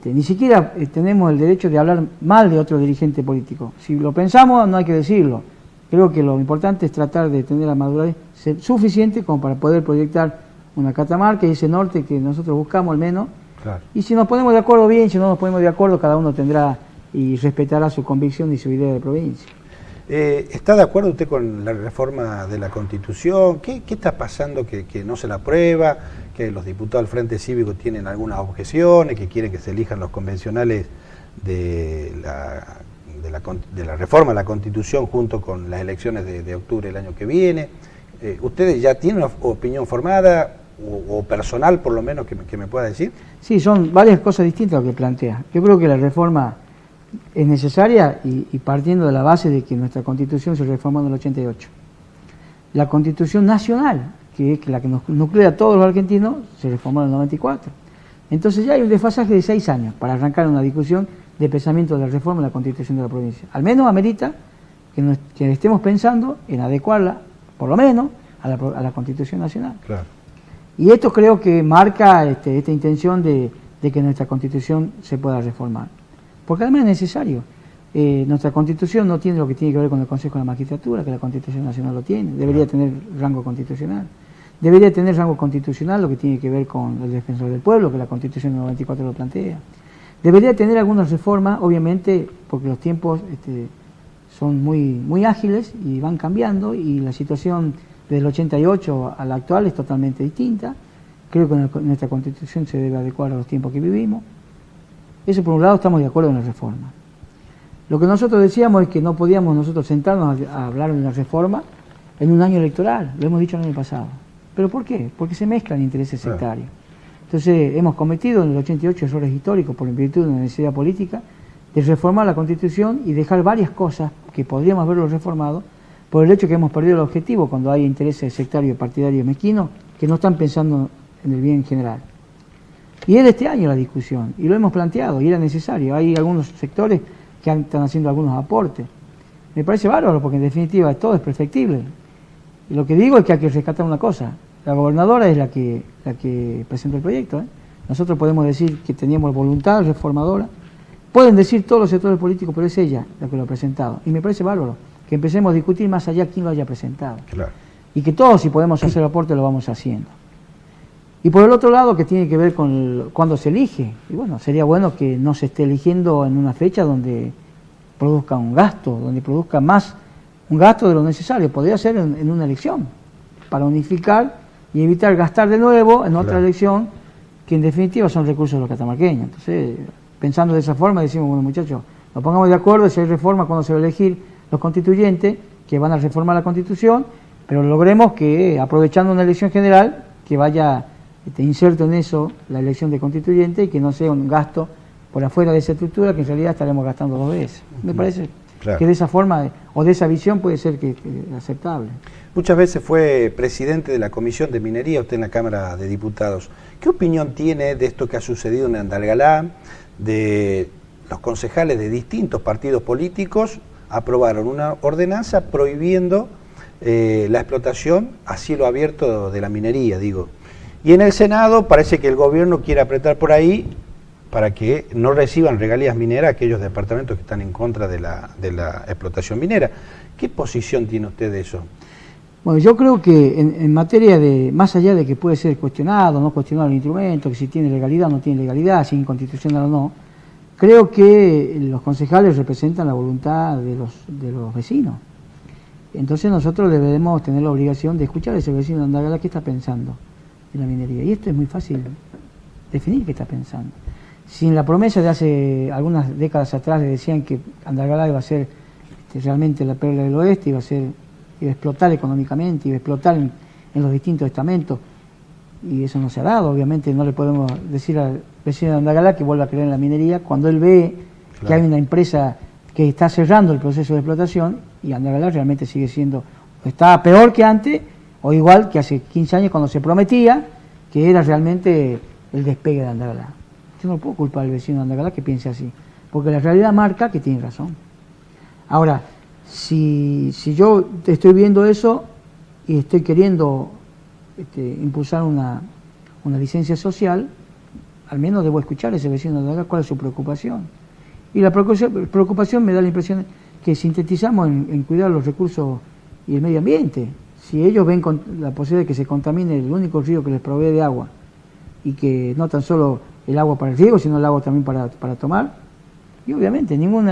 ni siquiera tenemos el derecho de hablar mal de otro dirigente político. Si lo pensamos, no hay que decirlo. Creo que lo importante es tratar de tener la madurez suficiente como para poder proyectar una Catamarca y ese norte que nosotros buscamos al menos. Claro. Y si nos ponemos de acuerdo bien, si no nos ponemos de acuerdo, cada uno tendrá y respetará su convicción y su idea de provincia. ¿Está de acuerdo usted con la reforma de la Constitución? ¿Qué está pasando que no se la aprueba? Que los diputados del Frente Cívico tienen algunas objeciones, que quieren que se elijan los convencionales de la reforma de la Constitución junto con las elecciones de octubre del año que viene. ¿Ustedes ya tienen una opinión formada o personal, por lo menos, que me pueda decir? Sí, son varias cosas distintas lo que plantea. Yo creo que la reforma es necesaria y partiendo de la base de que nuestra Constitución se reformó en el 88. La Constitución Nacional, que es la que nos nuclea a todos los argentinos, se reformó en el 94. Entonces ya hay un desfasaje de 6 años para arrancar una discusión de pensamiento de la reforma de la Constitución de la provincia. Al menos amerita que estemos pensando en adecuarla, por lo menos, a la Constitución Nacional. Claro. Y esto creo que marca esta intención de que nuestra Constitución se pueda reformar. Porque además es necesario. Nuestra Constitución no tiene lo que tiene que ver con el Consejo de la Magistratura, que la Constitución Nacional lo tiene, debería tener rango constitucional. Debería tener rango constitucional lo que tiene que ver con el Defensor del Pueblo, que la Constitución del 94 lo plantea. Debería tener algunas reformas, obviamente, porque los tiempos son muy ágiles y van cambiando, y la situación del 88 a la actual es totalmente distinta. Creo que nuestra Constitución se debe adecuar a los tiempos que vivimos. Eso por un lado, estamos de acuerdo en la reforma. Lo que nosotros decíamos es que no podíamos nosotros sentarnos a hablar de una reforma en un año electoral, lo hemos dicho el año pasado. ¿Pero por qué? Porque se mezclan intereses sectarios. Entonces hemos cometido en el 88 errores históricos por virtud de una necesidad política de reformar la Constitución y dejar varias cosas que podríamos haberlo reformado por el hecho que hemos perdido el objetivo cuando hay intereses sectarios, partidarios, mezquinos, que no están pensando en el bien general. Y es de este año la discusión, y lo hemos planteado, y era necesario. Hay algunos sectores que están haciendo algunos aportes. Me parece bárbaro, porque en definitiva todo es perfectible. Y lo que digo es que hay que rescatar una cosa. La gobernadora es la que presentó el proyecto. Nosotros podemos decir que teníamos voluntad reformadora. Pueden decir todos los sectores políticos, pero es ella la que lo ha presentado. Y me parece bárbaro que empecemos a discutir más allá quién lo haya presentado. Claro. Y que todos, si podemos hacer aporte, lo vamos haciendo. Y por el otro lado, que tiene que ver con cuándo se elige. Y bueno, sería bueno que no se esté eligiendo en una fecha donde produzca un gasto, donde produzca más un gasto de lo necesario. Podría ser en una elección, para unificar y evitar gastar de nuevo en otra elección, que en definitiva son recursos de los catamarqueños. Entonces, pensando de esa forma, decimos, bueno, muchachos, nos pongamos de acuerdo si hay reforma cuando se va a elegir los constituyentes, que van a reformar la Constitución, pero logremos que, aprovechando una elección general, que vaya inserto en eso la elección de constituyente y que no sea un gasto por afuera de esa estructura que en realidad estaremos gastando 2 veces. Me parece que de esa forma o de esa visión puede ser que aceptable. Muchas veces fue presidente de la Comisión de Minería, usted en la Cámara de Diputados. ¿Qué opinión tiene de esto que ha sucedido en Andalgalá, de los concejales de distintos partidos políticos aprobaron una ordenanza prohibiendo la explotación a cielo abierto de la minería, digo? Y en el Senado parece que el gobierno quiere apretar por ahí para que no reciban regalías mineras aquellos departamentos que están en contra de la explotación minera. ¿Qué posición tiene usted de eso? Bueno, yo creo que en materia de, más allá de que puede ser cuestionado, no cuestionado el instrumento, que si tiene legalidad o no tiene legalidad, si es inconstitucional o no, creo que los concejales representan la voluntad de los vecinos. Entonces nosotros debemos tener la obligación de escuchar a ese vecino de Andalgalá qué está pensando en la minería. Y esto es muy fácil definir qué está pensando. Si en la promesa de hace algunas décadas atrás le decían que Andalgalá iba a ser realmente la perla del oeste, iba a explotar económicamente, iba a explotar en los distintos estamentos, y eso no se ha dado. Obviamente no le podemos decir al vecino de Andalgalá que vuelva a creer en la minería cuando él ve que hay una empresa que está cerrando el proceso de explotación y Andalgalá realmente sigue siendo, está peor que antes o igual que hace 15 años cuando se prometía que era realmente el despegue de Andalgalá. Yo no puedo culpar al vecino de Andalgalá que piense así, porque la realidad marca que tiene razón. Ahora, si yo estoy viendo eso y estoy queriendo impulsar una licencia social, al menos debo escuchar a ese vecino de Andalgalá cuál es su preocupación. Y la preocupación me da la impresión que sintetizamos en cuidar los recursos y el medio ambiente. Si ellos ven con la posibilidad de que se contamine el único río que les provee de agua, y que no tan solo el agua para el riego, sino el agua también para tomar, y obviamente ningún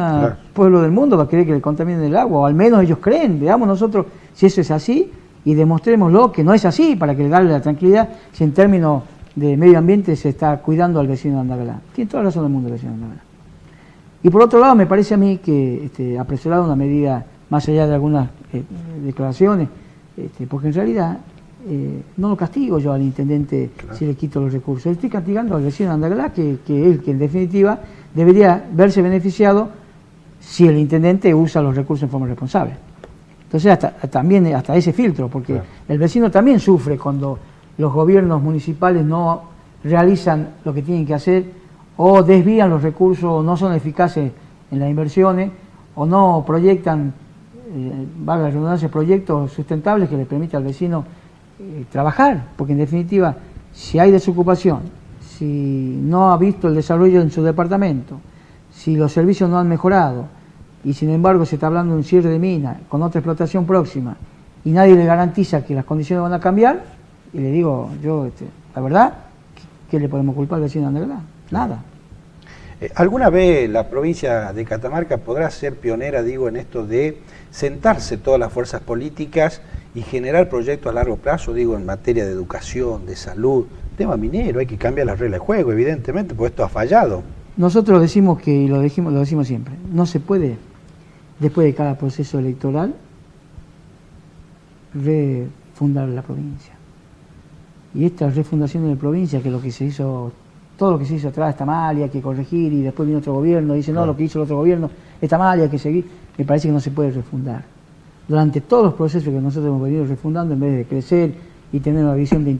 pueblo del mundo va a querer que le contaminen el agua, o al menos ellos creen. Veamos nosotros si eso es así y demostrémoslo que no es así, para que darle la tranquilidad si en términos de medio ambiente se está cuidando al vecino de Andalgalá. Tiene toda la razón del mundo el vecino de Andalgalá. Y por otro lado, me parece a mí que apresurado una medida, más allá de algunas declaraciones, porque en realidad no lo castigo yo al intendente si le quito los recursos. Estoy castigando al vecino de Andalgalá, que él, que en definitiva debería verse beneficiado si el intendente usa los recursos en forma responsable. Entonces también hasta ese filtro, porque el vecino también sufre cuando los gobiernos municipales no realizan lo que tienen que hacer, o desvían los recursos, o no son eficaces en las inversiones, o no proyectan, valga la redundancia, proyectos sustentables que le permitan al vecino trabajar, porque en definitiva, si hay desocupación, si no ha visto el desarrollo en su departamento, si los servicios no han mejorado, y sin embargo se está hablando de un cierre de mina con otra explotación próxima y nadie le garantiza que las condiciones van a cambiar, y le digo yo, la verdad, ¿qué le podemos culpar al vecino de Andrés? Nada. ¿Alguna vez la provincia de Catamarca podrá ser pionera, digo, en esto de sentarse todas las fuerzas políticas y generar proyectos a largo plazo, digo, en materia de educación, de salud, tema minero? Hay que cambiar las reglas de juego, evidentemente, porque esto ha fallado. Nosotros decimos que, y lo decimos siempre, no se puede, después de cada proceso electoral, refundar la provincia. Y esta refundación de la provincia, que lo que se hizo, todo lo que se hizo atrás está mal y hay que corregir, y después viene otro gobierno y dice, no, lo que hizo el otro gobierno está mal y hay que seguir, me parece que no se puede refundar. Durante todos los procesos que nosotros hemos venido refundando, en vez de crecer y tener una visión de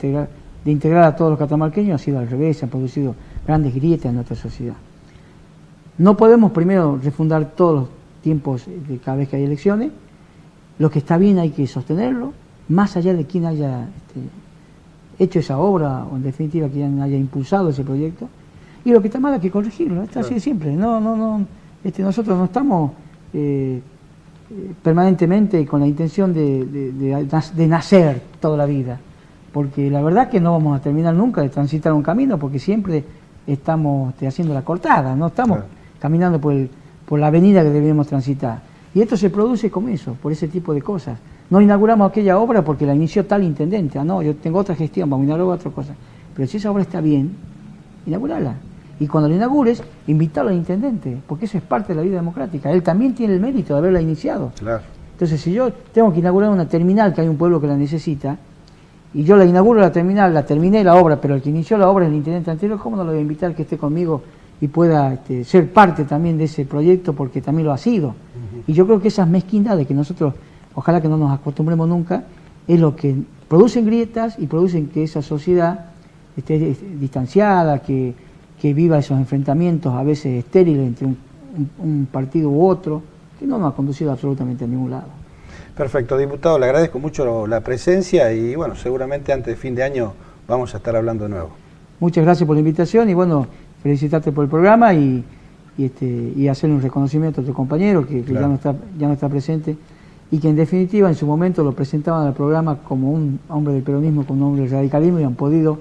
integrar a todos los catamarqueños, ha sido al revés, se han producido grandes grietas en nuestra sociedad. No podemos primero refundar todos los tiempos de cada vez que hay elecciones. Lo que está bien hay que sostenerlo, más allá de quién haya hecho esa obra, o en definitiva quien haya impulsado ese proyecto. Y lo que está mal hay que corregirlo, esto así de siempre. Nosotros no estamos permanentemente con la intención de nacer toda la vida, porque la verdad que no vamos a terminar nunca de transitar un camino, porque siempre estamos haciendo la cortada, no estamos caminando por la avenida que debemos transitar. Y esto se produce como eso, por ese tipo de cosas. No inauguramos aquella obra porque la inició tal intendente. No, yo tengo otra gestión, vamos a inaugurar otra cosa. Pero si esa obra está bien, inaugurala. Y cuando la inaugures, invitarlo al intendente, porque eso es parte de la vida democrática. Él también tiene el mérito de haberla iniciado. Claro. Entonces, si yo tengo que inaugurar una terminal, que hay un pueblo que la necesita, y yo la inauguro la terminal, la terminé la obra, pero el que inició la obra es el intendente anterior, ¿cómo no lo voy a invitar que esté conmigo y pueda ser parte también de ese proyecto, porque también lo ha sido? Y yo creo que esas mezquindades que nosotros, ojalá que no nos acostumbremos nunca, es lo que producen grietas y producen que esa sociedad esté distanciada, que viva esos enfrentamientos a veces estériles entre un partido u otro, que no nos ha conducido absolutamente a ningún lado. Perfecto, diputado, le agradezco mucho la presencia y bueno, seguramente antes de fin de año vamos a estar hablando de nuevo. Muchas gracias por la invitación y bueno, felicitarte por el programa y hacer un reconocimiento a tu compañero que claro, ya no está presente, y que en definitiva en su momento lo presentaban al programa como un hombre del peronismo, como un hombre del radicalismo, y han podido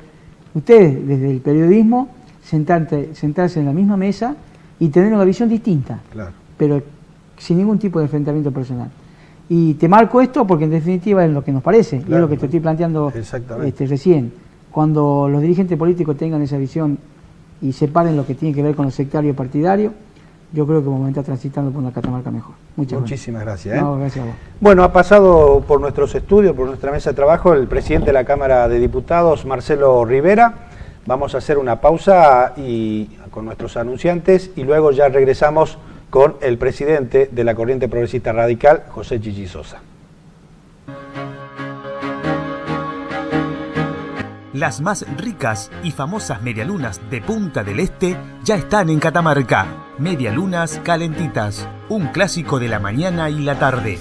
ustedes desde el periodismo sentarse en la misma mesa y tener una visión distinta, claro, pero sin ningún tipo de enfrentamiento personal. Y te marco esto porque en definitiva es lo que nos parece, claro, y es lo que te estoy planteando recién. Cuando los dirigentes políticos tengan esa visión y separen lo que tiene que ver con lo sectario partidario, yo creo que vamos a estar transitando por una Catamarca mejor. Muchísimas gracias. No, gracias a vos. Bueno, ha pasado por nuestros estudios, por nuestra mesa de trabajo, el presidente de la Cámara de Diputados, Marcelo Rivera. Vamos a hacer una pausa con nuestros anunciantes y luego ya regresamos con el presidente de la Corriente Progresista Radical, José Gigi Sosa. Las más ricas y famosas medialunas de Punta del Este ya están en Catamarca. Medialunas calentitas, un clásico de la mañana y la tarde.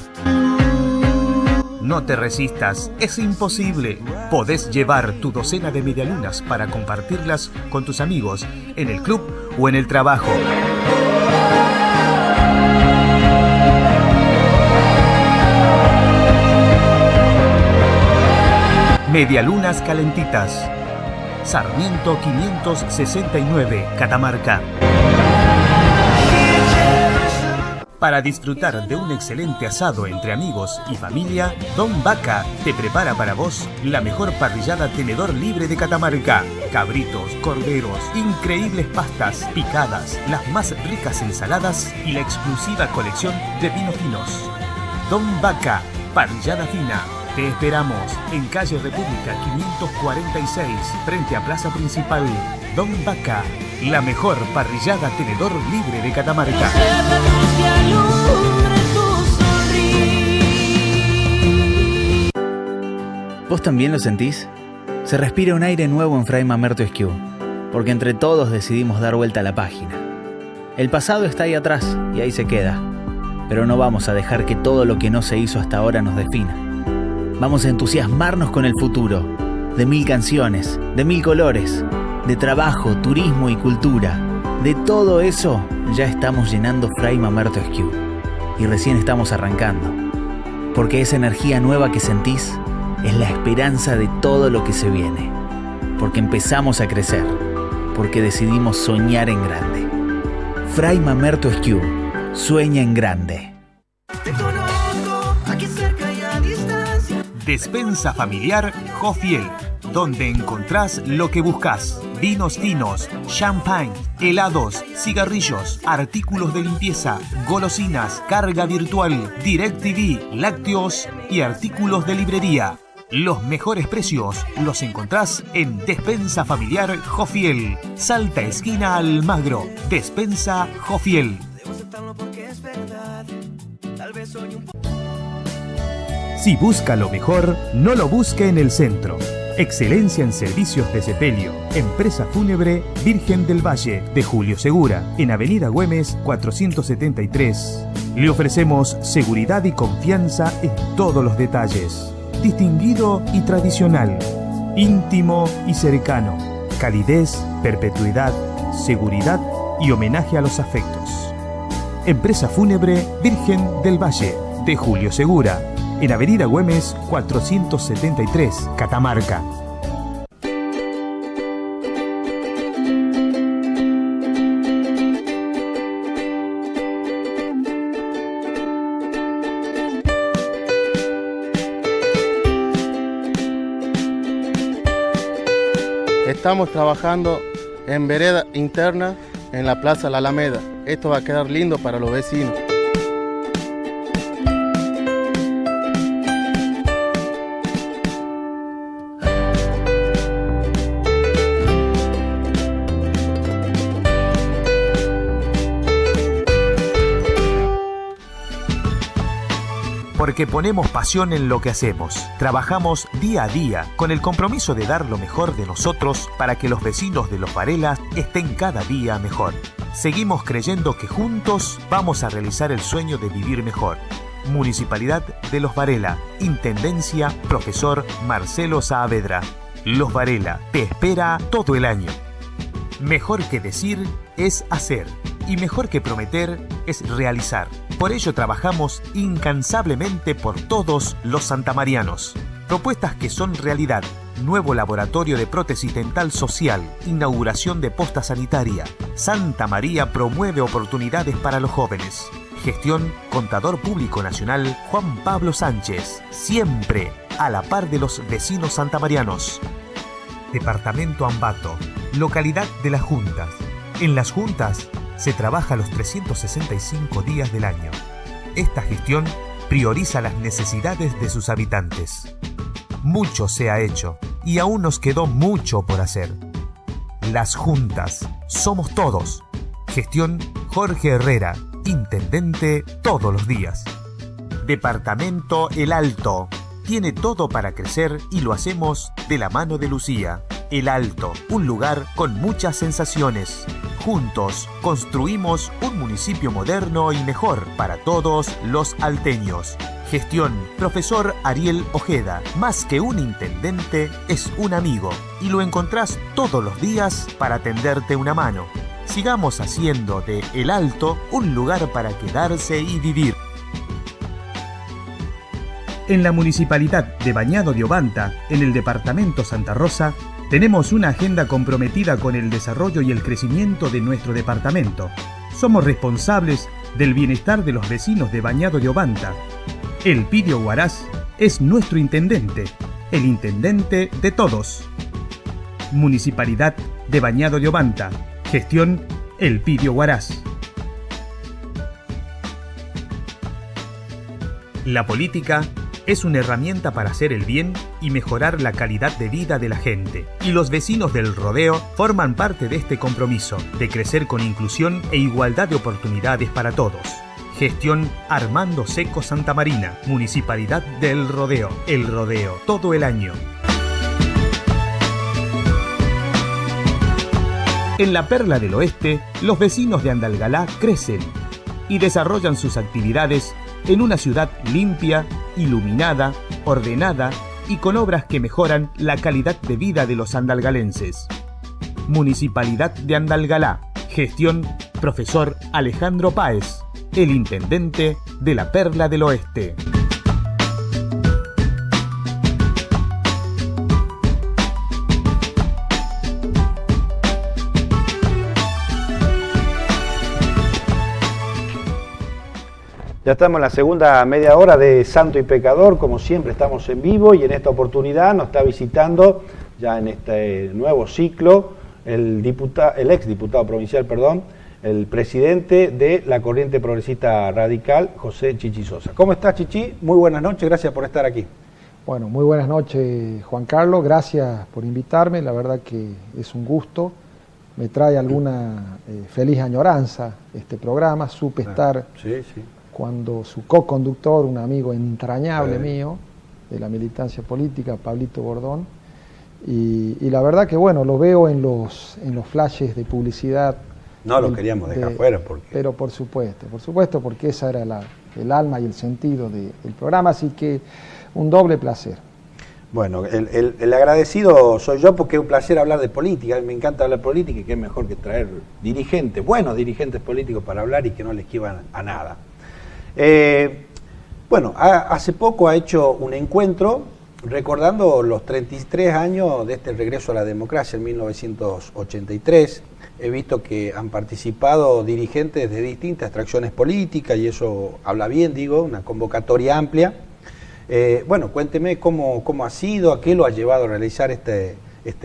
No te resistas, es imposible. Podés llevar tu docena de medialunas para compartirlas con tus amigos en el club o en el trabajo. Medialunas calentitas. Sarmiento 569, Catamarca. Para disfrutar de un excelente asado entre amigos y familia, Don Vaca te prepara para vos la mejor parrillada tenedor libre de Catamarca. Cabritos, corderos, increíbles pastas, picadas, las más ricas ensaladas y la exclusiva colección de vinos finos. Don Vaca, parrillada fina. Te esperamos en calle República 546, frente a Plaza Principal. Don Vaca, la mejor parrillada tenedor libre de Catamarca. ¿Vos también lo sentís? Se respira un aire nuevo en Fray Mamerto Esquiú, porque entre todos decidimos dar vuelta a la página. El pasado está ahí atrás y ahí se queda, pero no vamos a dejar que todo lo que no se hizo hasta ahora nos defina. Vamos a entusiasmarnos con el futuro, de 1000 canciones, de 1000 colores, de trabajo, turismo y cultura. De todo eso ya estamos llenando Fray Mamerto Esquiú. y recién estamos arrancando. Porque esa energía nueva que sentís es la esperanza de todo lo que se viene. Porque empezamos a crecer. Porque decidimos soñar en grande. Fray Mamerto Esquiú, sueña en grande. Despensa familiar Jofiel, donde encontrás lo que buscas. Vinos finos, champagne, helados, cigarrillos, artículos de limpieza, golosinas, carga virtual, DirecTV, lácteos y artículos de librería. Los mejores precios los encontrás en Despensa Familiar Jofiel. Salta esquina Almagro. Despensa Jofiel. Si busca lo mejor, no lo busque en el centro. Excelencia en servicios de sepelio. Empresa Fúnebre Virgen del Valle de Julio Segura, en Avenida Güemes 473. Le ofrecemos seguridad y confianza en todos los detalles. Distinguido y tradicional. Íntimo y cercano. Calidez, perpetuidad, seguridad y homenaje a los afectos. Empresa Fúnebre Virgen del Valle de Julio Segura, en Avenida Güemes 473, Catamarca. Estamos trabajando en vereda interna en la Plaza La Alameda. Esto va a quedar lindo para los vecinos. Porque ponemos pasión en lo que hacemos. Trabajamos día a día con el compromiso de dar lo mejor de nosotros para que los vecinos de Los Varela estén cada día mejor. Seguimos creyendo que juntos vamos a realizar el sueño de vivir mejor. Municipalidad de Los Varela. Intendencia Profesor Marcelo Saavedra. Los Varela te espera todo el año. Mejor que decir es hacer. Y mejor que prometer es realizar. Por ello trabajamos incansablemente por todos los santamarianos. Propuestas que son realidad. Nuevo laboratorio de prótesis dental social. Inauguración de posta sanitaria. Santa María promueve oportunidades para los jóvenes. Gestión Contador Público Nacional Juan Pablo Sánchez. Siempre a la par de los vecinos santamarianos. Departamento Ambato. Localidad de las Juntas. En las Juntas se trabaja los 365 días del año. Esta gestión prioriza las necesidades de sus habitantes. Mucho se ha hecho y aún nos quedó mucho por hacer. Las Juntas, somos todos. Gestión Jorge Herrera, Intendente todos los días. Departamento El Alto. Tiene todo para crecer y lo hacemos de la mano de Lucía. El Alto, un lugar con muchas sensaciones. Juntos construimos un municipio moderno y mejor para todos los alteños. Gestión Profesor Ariel Ojeda. Más que un intendente, es un amigo y lo encontrás todos los días para tenderte una mano. Sigamos haciendo de El Alto un lugar para quedarse y vivir. En la Municipalidad de Bañado de Obanta, en el Departamento Santa Rosa, tenemos una agenda comprometida con el desarrollo y el crecimiento de nuestro departamento. Somos responsables del bienestar de los vecinos de Bañado de Obanta. Elpidio Huaraz es nuestro intendente, el intendente de todos. Municipalidad de Bañado de Obanta. Gestión Elpidio Huaraz. La política es una herramienta para hacer el bien y mejorar la calidad de vida de la gente. Y los vecinos del Rodeo forman parte de este compromiso de crecer con inclusión e igualdad de oportunidades para todos. Gestión Armando Seco Santamarina, Municipalidad del Rodeo. El Rodeo, todo el año. En la Perla del Oeste, los vecinos de Andalgalá crecen y desarrollan sus actividades en una ciudad limpia, iluminada, ordenada y con obras que mejoran la calidad de vida de los andalgalenses. Municipalidad de Andalgalá. Gestión Profesor Alejandro Páez. el intendente de la Perla del Oeste. Ya estamos en la segunda media hora de Santo y Pecador, como siempre estamos en vivo y en esta oportunidad nos está visitando ya en este nuevo ciclo el ex diputado provincial, el presidente de la Corriente Progresista Radical, José Chichi Sosa. ¿Cómo estás, Chichi? Muy buenas noches, gracias por estar aquí. Bueno, muy buenas noches, Juan Carlos, gracias por invitarme, la verdad que es un gusto, me trae alguna feliz añoranza este programa, supe estar cuando su co-conductor, un amigo entrañable mío de la militancia política, Pablito Bordón, y la verdad que bueno, lo veo en los flashes de publicidad. No lo queríamos dejar fuera porque... Pero por supuesto, porque esa era el alma y el sentido del programa, así que un doble placer. Bueno, el agradecido soy yo porque es un placer hablar de política, me encanta hablar de política y qué mejor que traer dirigentes, buenos dirigentes políticos para hablar y que no les esquivan a nada. Bueno, hace poco ha hecho un encuentro recordando los 33 años de este regreso a la democracia en 1983. He visto que han participado dirigentes de distintas extracciones políticas y eso habla bien, digo, una convocatoria amplia. Bueno, cuénteme cómo ha sido, a qué lo ha llevado a realizar este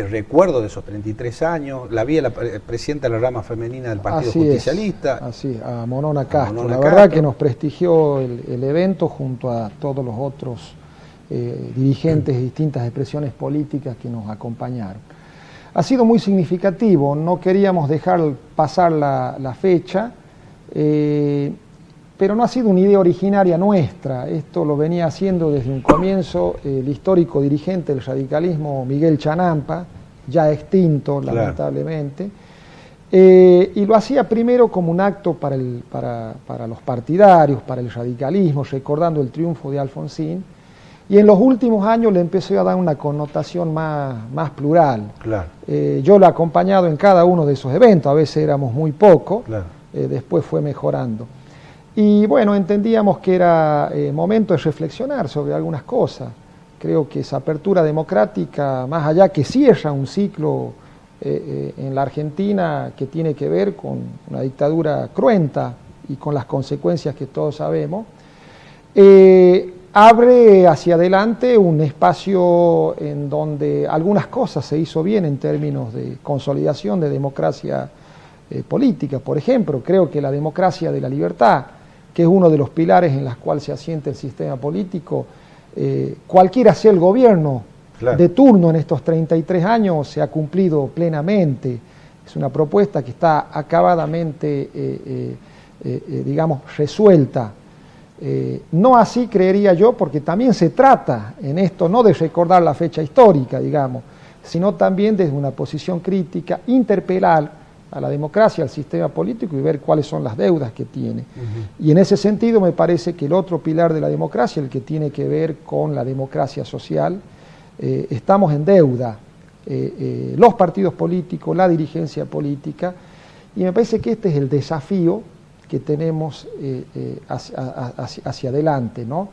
recuerdo de esos 33 años. La vi la presidenta de la rama femenina del Partido Justicialista. Así, a Monona Castro. La verdad que nos prestigió el evento junto a todos los otros dirigentes de distintas expresiones políticas que nos acompañaron. Ha sido muy significativo, no queríamos dejar pasar la fecha, pero no ha sido una idea originaria nuestra, esto lo venía haciendo desde un comienzo el histórico dirigente del radicalismo Miguel Chanampa, ya extinto lamentablemente, y lo hacía primero como un acto para los partidarios, para el radicalismo, recordando el triunfo de Alfonsín, y en los últimos años le empezó a dar una connotación más plural. Yo lo he acompañado en cada uno de esos eventos, a veces éramos muy pocos, después fue mejorando. Y bueno, entendíamos que era momento de reflexionar sobre algunas cosas. Creo que esa apertura democrática, más allá que cierra un ciclo en la Argentina que tiene que ver con una dictadura cruenta y con las consecuencias que todos sabemos, abre hacia adelante un espacio en donde algunas cosas se hizo bien en términos de consolidación de democracia política. Por ejemplo, creo que la democracia de la libertad, que es uno de los pilares en los cuales se asienta el sistema político, cualquiera sea el gobierno de turno en estos 33 años, se ha cumplido plenamente. Es una propuesta que está acabadamente, digamos, resuelta. No así creería yo, porque también se trata en esto no de recordar la fecha histórica, digamos, sino también desde una posición crítica, interpelar a la democracia, al sistema político y ver cuáles son las deudas que tiene. Y en ese sentido me parece que el otro pilar de la democracia, el que tiene que ver con la democracia social, estamos en deuda, los partidos políticos, la dirigencia política, y me parece que este es el desafío que tenemos hacia adelante, ¿no?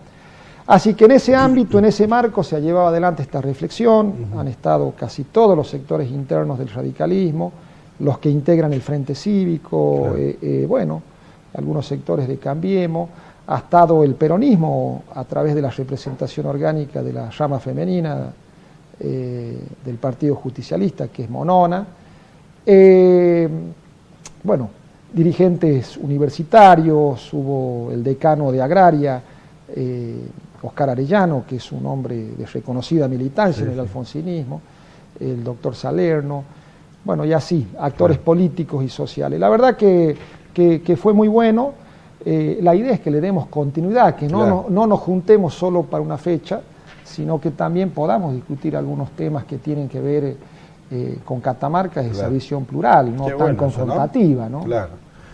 Así que en ese ámbito, en ese marco, se ha llevado adelante esta reflexión, han estado casi todos los sectores internos del radicalismo, los que integran el Frente Cívico, bueno, algunos sectores de Cambiemos, ha estado el peronismo a través de la representación orgánica de la rama femenina del Partido Justicialista, que es Monona, bueno, dirigentes universitarios, hubo el decano de Agraria, Oscar Arellano, que es un hombre de reconocida militancia en el alfonsinismo, el doctor Salerno, bueno, y así, actores políticos y sociales. La verdad que fue muy bueno. La idea es que le demos continuidad, que no nos juntemos solo para una fecha, sino que también podamos discutir algunos temas que tienen que ver con Catamarca, esa visión plural, no tan confrontativa, ¿no?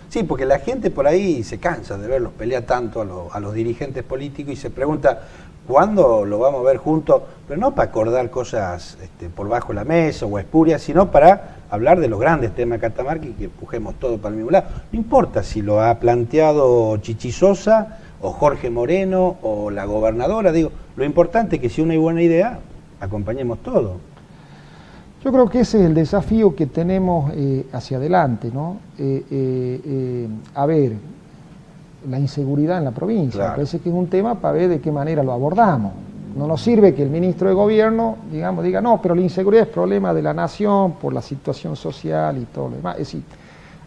Sí, porque la gente por ahí se cansa de verlos pelear tanto a los dirigentes políticos y se pregunta cuándo lo vamos a ver juntos, pero no para acordar cosas por bajo la mesa o espurias, sino para hablar de los grandes temas de Catamarca y que empujemos todo para el mismo lado. No importa si lo ha planteado Chichi Sosa o Jorge Moreno o la gobernadora, digo, lo importante es que si una hay buena idea, acompañemos todo. Yo creo que ese es el desafío que tenemos hacia adelante, ¿no? A ver, la inseguridad en la provincia, claro. Me parece que es un tema para ver de qué manera lo abordamos. No nos sirve que el ministro de Gobierno, digamos, diga, no, pero la inseguridad es problema de la nación por la situación social y todo lo demás. Es decir,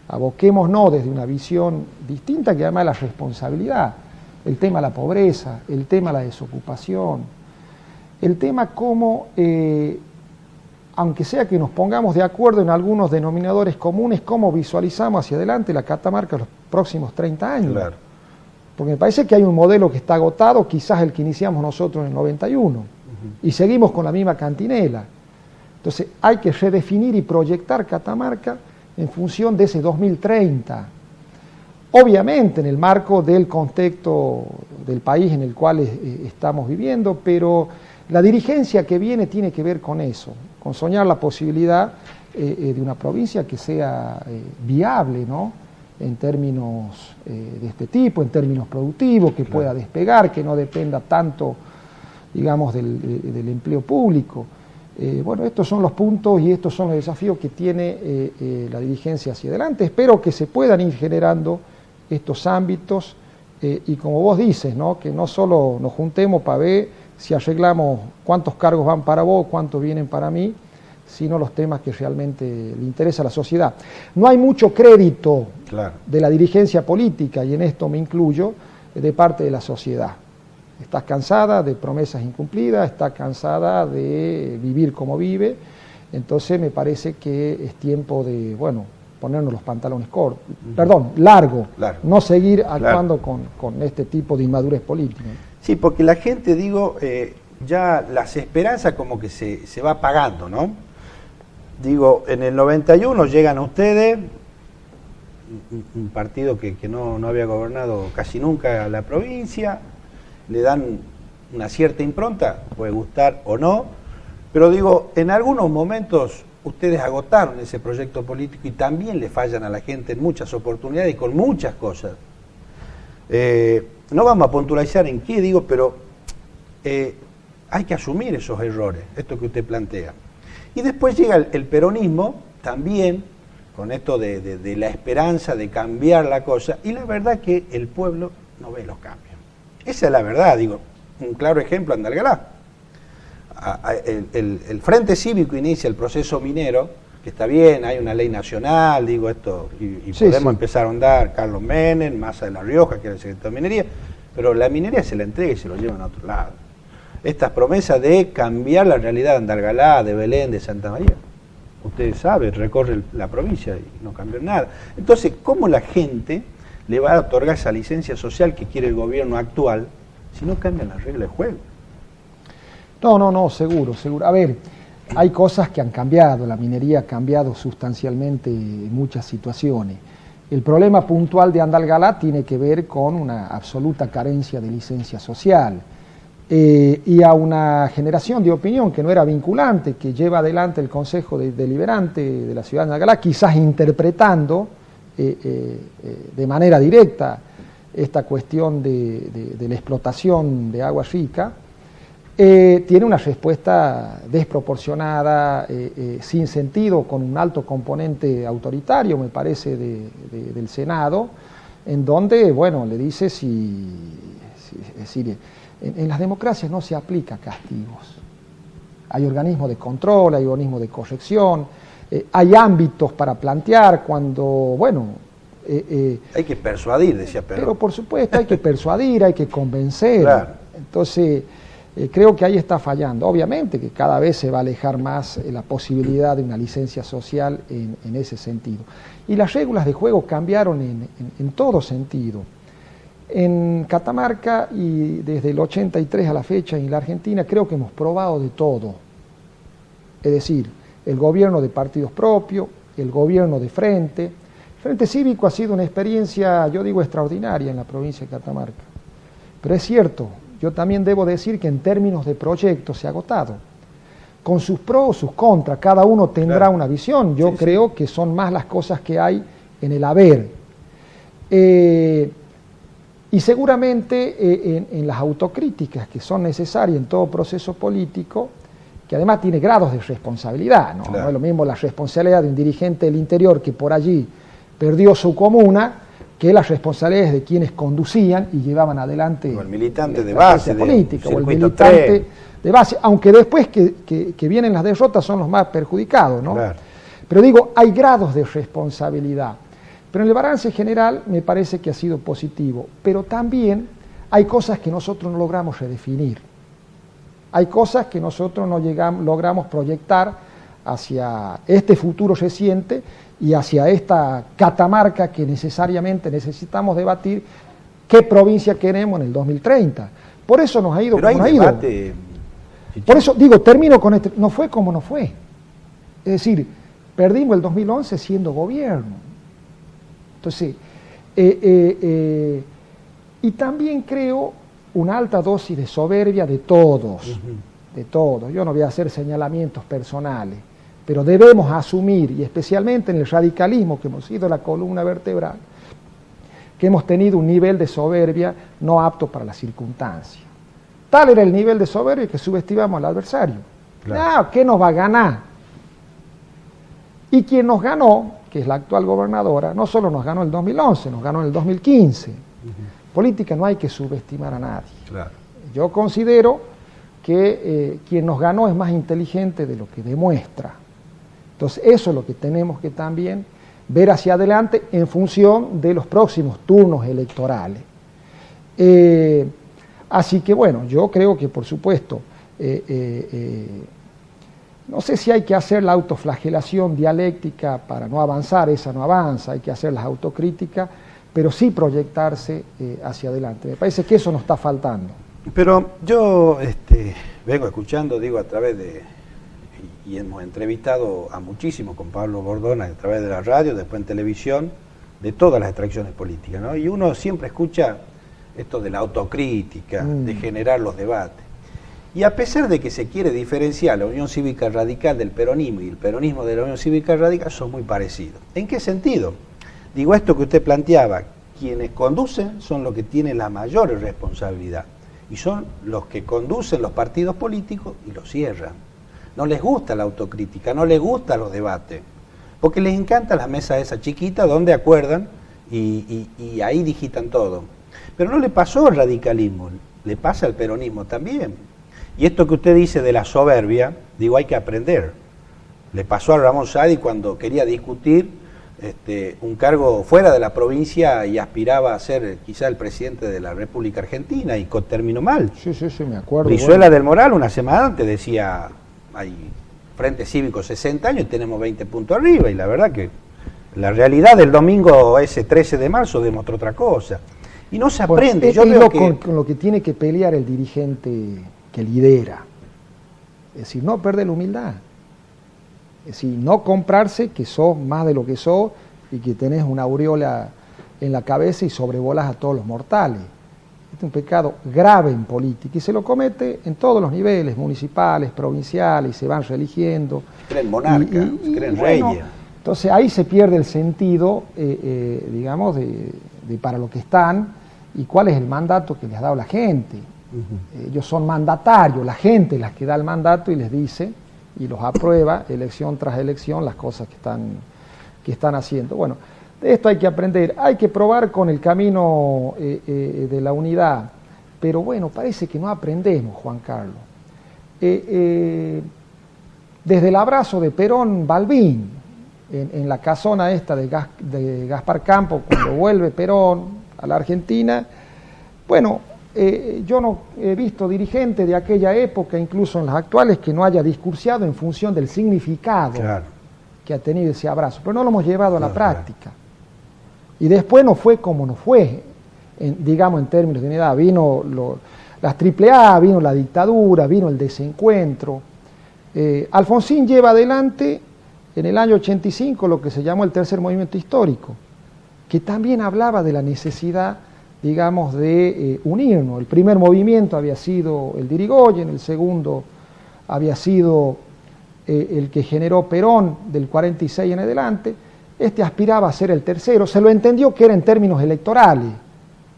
aboquémonos desde una visión distinta, que además la responsabilidad, el tema de la pobreza, el tema de la desocupación, el tema cómo, aunque sea que nos pongamos de acuerdo en algunos denominadores comunes, cómo visualizamos hacia adelante la Catamarca los próximos 30 años. Claro. Porque me parece que hay un modelo que está agotado, quizás el que iniciamos nosotros en el 91, y seguimos con la misma cantinela. Entonces hay que redefinir y proyectar Catamarca en función de ese 2030. Obviamente en el marco del contexto del país en el cual estamos viviendo, pero la dirigencia que viene tiene que ver con eso, con soñar la posibilidad de una provincia que sea viable, ¿no? En términos de este tipo, en términos productivos, que pueda despegar, que no dependa tanto, digamos, del empleo público. Bueno, estos son los puntos y estos son los desafíos que tiene la dirigencia hacia adelante. Espero que se puedan ir generando estos ámbitos y como vos dices, ¿no? Que no solo nos juntemos para ver si arreglamos cuántos cargos van para vos, cuántos vienen para mí, sino los temas que realmente le interesa a la sociedad. No hay mucho crédito de la dirigencia política, y en esto me incluyo, de parte de la sociedad. Está cansada de promesas incumplidas, está cansada de vivir como vive, entonces me parece que es tiempo de, bueno, ponernos los pantalones cortos, largo, no seguir actuando con este tipo de inmadurez política. Sí, porque la gente, digo, ya las esperanzas como que se va apagando, ¿no? Digo, en el 91 llegan a ustedes, un partido que no había gobernado casi nunca la provincia, le dan una cierta impronta, puede gustar o no, pero digo, en algunos momentos ustedes agotaron ese proyecto político y también le fallan a la gente en muchas oportunidades y con muchas cosas. No vamos a puntualizar en qué, digo, pero hay que asumir esos errores, esto que usted plantea. Y después llega el peronismo, también, con esto de la esperanza de cambiar la cosa, y la verdad que el pueblo no ve los cambios. Esa es la verdad, digo, un claro ejemplo, Andalgalá. El Frente Cívico inicia el proceso minero, que está bien, hay una ley nacional, digo esto, y podemos empezar a ahondar, Carlos Menem, Massa de la Rioja, que era el secretario de Minería, pero la minería se la entrega y se lo llevan a otro lado. Estas promesas de cambiar la realidad de Andalgalá, de Belén, de Santa María. Ustedes saben, recorre la provincia y no cambian nada. Entonces, ¿cómo la gente le va a otorgar esa licencia social que quiere el gobierno actual si no cambian las reglas de juego? No, seguro. A ver, hay cosas que han cambiado, la minería ha cambiado sustancialmente en muchas situaciones. El problema puntual de Andalgalá tiene que ver con una absoluta carencia de licencia social. Y a una generación de opinión que no era vinculante, que lleva adelante el Consejo Deliberante de la ciudad de Andalgalá, quizás interpretando de manera directa esta cuestión de la explotación de agua rica, tiene una respuesta desproporcionada, sin sentido, con un alto componente autoritario, me parece, del Senado, en donde, bueno, le dice es decir, en las democracias no se aplica castigos. Hay organismos de control, hay organismos de corrección, hay ámbitos para plantear cuando, bueno... hay que persuadir, decía Perón. Pero por supuesto hay que persuadir, hay que convencer. Claro. Entonces, creo que ahí está fallando. Obviamente que cada vez se va a alejar más la posibilidad de una licencia social en ese sentido. Y las reglas de juego cambiaron en todo sentido. En Catamarca y desde el 83 a la fecha en la Argentina creo que hemos probado de todo. Es decir, el gobierno de partidos propios, el gobierno de frente. El Frente Cívico ha sido una experiencia, yo digo, extraordinaria en la provincia de Catamarca. Pero es cierto, yo también debo decir que en términos de proyectos se ha agotado. con sus pros, sus contras, cada uno tendrá Claro. una visión. Yo Sí, creo que son más las cosas que hay en el haber. Y seguramente en las autocríticas que son necesarias en todo proceso político, que además tiene grados de responsabilidad, ¿no? Claro. No es lo mismo la responsabilidad de un dirigente del interior que por allí perdió su comuna, que las responsabilidades de quienes conducían y llevaban adelante O el militante de la base, estrategia política, de o el circuito militante 3. de base, aunque después que vienen las derrotas son los más perjudicados, ¿no? Claro. Pero digo, hay grados de responsabilidad. Pero en el balance general me parece que ha sido positivo, pero también hay cosas que nosotros no logramos redefinir. Hay cosas que nosotros no logramos proyectar hacia este futuro reciente y hacia esta Catamarca que necesariamente necesitamos debatir qué provincia queremos en el 2030. Por eso nos ha ido Pero hay como nos ha ido. debate. Por eso digo, termino con este, no fue como no fue. Es decir, perdimos el 2011 siendo gobierno. Entonces, y también creo una alta dosis de soberbia de todos, de todos. Yo no voy a hacer señalamientos personales, pero debemos asumir, y especialmente en el radicalismo, que hemos sido la columna vertebral, que hemos tenido un nivel de soberbia no apto para las circunstancias. Tal era el nivel de soberbia que subestimamos al adversario. Claro. No, ¿qué nos va a ganar? Y quien nos ganó, que es la actual gobernadora, no solo nos ganó en el 2011, nos ganó en el 2015. Política no hay que subestimar a nadie. Claro. Yo considero que quien nos ganó es más inteligente de lo que demuestra. Entonces eso es lo que tenemos que también ver hacia adelante en función de los próximos turnos electorales. Así que bueno, yo creo que por supuesto, no sé si hay que hacer la autoflagelación dialéctica para no avanzar, esa no avanza, hay que hacer las autocríticas, pero sí proyectarse hacia adelante. Me parece que eso nos está faltando. Pero yo vengo escuchando, digo, a través de, y hemos entrevistado a muchísimos con Pablo Bordona a través de la radio, después en televisión, de todas las extracciones políticas, ¿no? Y uno siempre escucha esto de la autocrítica, de generar los debates. Y a pesar de que se quiere diferenciar la Unión Cívica Radical del peronismo y el peronismo de la Unión Cívica Radical, son muy parecidos. ¿En qué sentido? Digo, esto que usted planteaba, quienes conducen son los que tienen la mayor responsabilidad y son los que conducen los partidos políticos y los cierran. No les gusta la autocrítica, no les gustan los debates, porque les encanta la mesa esa chiquita donde acuerdan y ahí digitan todo. Pero no le pasó al radicalismo, le pasa al peronismo también. Y esto que usted dice de la soberbia, digo, hay que aprender. Le pasó a Ramón Saadi cuando quería discutir un cargo fuera de la provincia y aspiraba a ser quizá el presidente de la República Argentina y terminó mal. Sí, me acuerdo. Brizuela del Moral una semana antes decía, hay Frente Cívico 60 años y tenemos 20 puntos arriba, y la verdad que la realidad del domingo ese 13 de marzo demostró otra cosa. Y no se aprende. Yo veo con lo que tiene que pelear el dirigente que lidera. Es decir, no perder la humildad. Es decir, no comprarse que sos más de lo que sos y que tenés una aureola en la cabeza y sobrevolás a todos los mortales. Este es un pecado grave en política y se lo comete en todos los niveles, municipales, provinciales, y se van reeligiendo. Se creen monarcas, se creen reyes. Entonces ahí se pierde el sentido, digamos, de para lo que están y cuál es el mandato que les ha dado la gente. Ellos son mandatarios, la gente es la que da el mandato y les dice y los aprueba elección tras elección las cosas que están haciendo. Bueno, de esto hay que aprender, hay que probar con el camino de la unidad, pero bueno, parece que no aprendemos, Juan Carlos. Desde el abrazo de Perón-Balbín, en la casona esta de Gaspar Campo, cuando vuelve Perón a la Argentina, bueno, yo no he visto dirigente de aquella época, incluso en las actuales, que no haya discursiado en función del significado que ha tenido ese abrazo, pero no lo hemos llevado a la práctica. Y después no fue como no fue, digamos en términos de unidad, vino las AAA, vino la dictadura, vino el desencuentro. Alfonsín lleva adelante en el año 85 lo que se llamó el tercer movimiento histórico, que también hablaba de la necesidad, digamos, de unirnos. El primer movimiento había sido el de Irigoyen, el segundo había sido el que generó Perón del 46 en adelante, este aspiraba a ser el tercero, se lo entendió que era en términos electorales,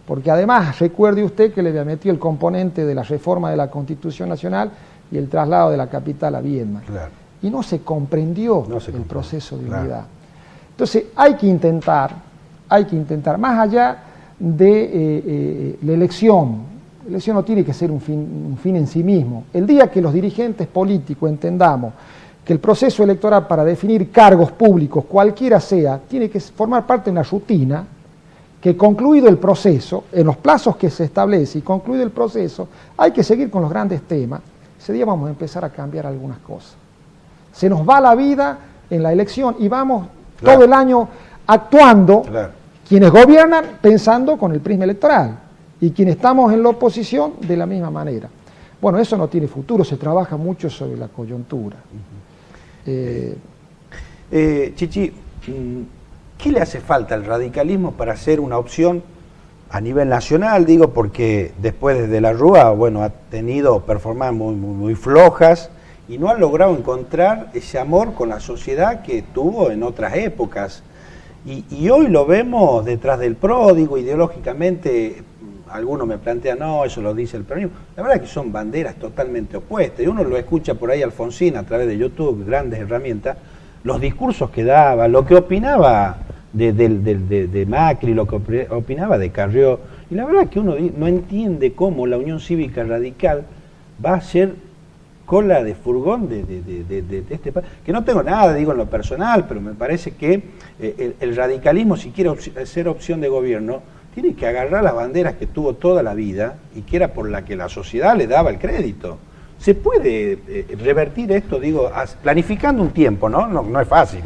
porque además recuerde usted que le había metido el componente de la reforma de la Constitución Nacional y el traslado de la capital a Viedma. Claro. Y no se comprendió el proceso de unidad. Entonces hay que intentar, más allá de la elección no tiene que ser un fin en sí mismo. El día que los dirigentes políticos entendamos que el proceso electoral para definir cargos públicos, cualquiera sea, tiene que formar parte de una rutina, que concluido el proceso, en los plazos que se establece y concluido el proceso, hay que seguir con los grandes temas, ese día vamos a empezar a cambiar algunas cosas. Se nos va la vida en la elección y vamos todo el año actuando, quienes gobiernan pensando con el prisma electoral y quienes estamos en la oposición de la misma manera. Bueno, eso no tiene futuro, se trabaja mucho sobre la coyuntura. Chichi, ¿qué le hace falta al radicalismo para ser una opción a nivel nacional? Digo, porque después de De la Rúa, bueno, ha tenido performances muy flojas y no ha logrado encontrar ese amor con la sociedad que tuvo en otras épocas. Y hoy lo vemos detrás del PRO, digo, ideológicamente, algunos me plantean, no, eso lo dice el peronismo. La verdad es que son banderas totalmente opuestas. Y uno lo escucha por ahí Alfonsín a través de YouTube, grandes herramientas, los discursos que daba, lo que opinaba de Macri, lo que opinaba de Carrió. Y la verdad es que uno no entiende cómo la Unión Cívica Radical va a ser cola de furgón de este país. Que no tengo nada, digo, en lo personal, pero me parece que el radicalismo, si quiere ser opción de gobierno, tiene que agarrar las banderas que tuvo toda la vida y que era por la que la sociedad le daba el crédito. ¿Se puede revertir esto, digo, planificando un tiempo, ¿no? No es fácil.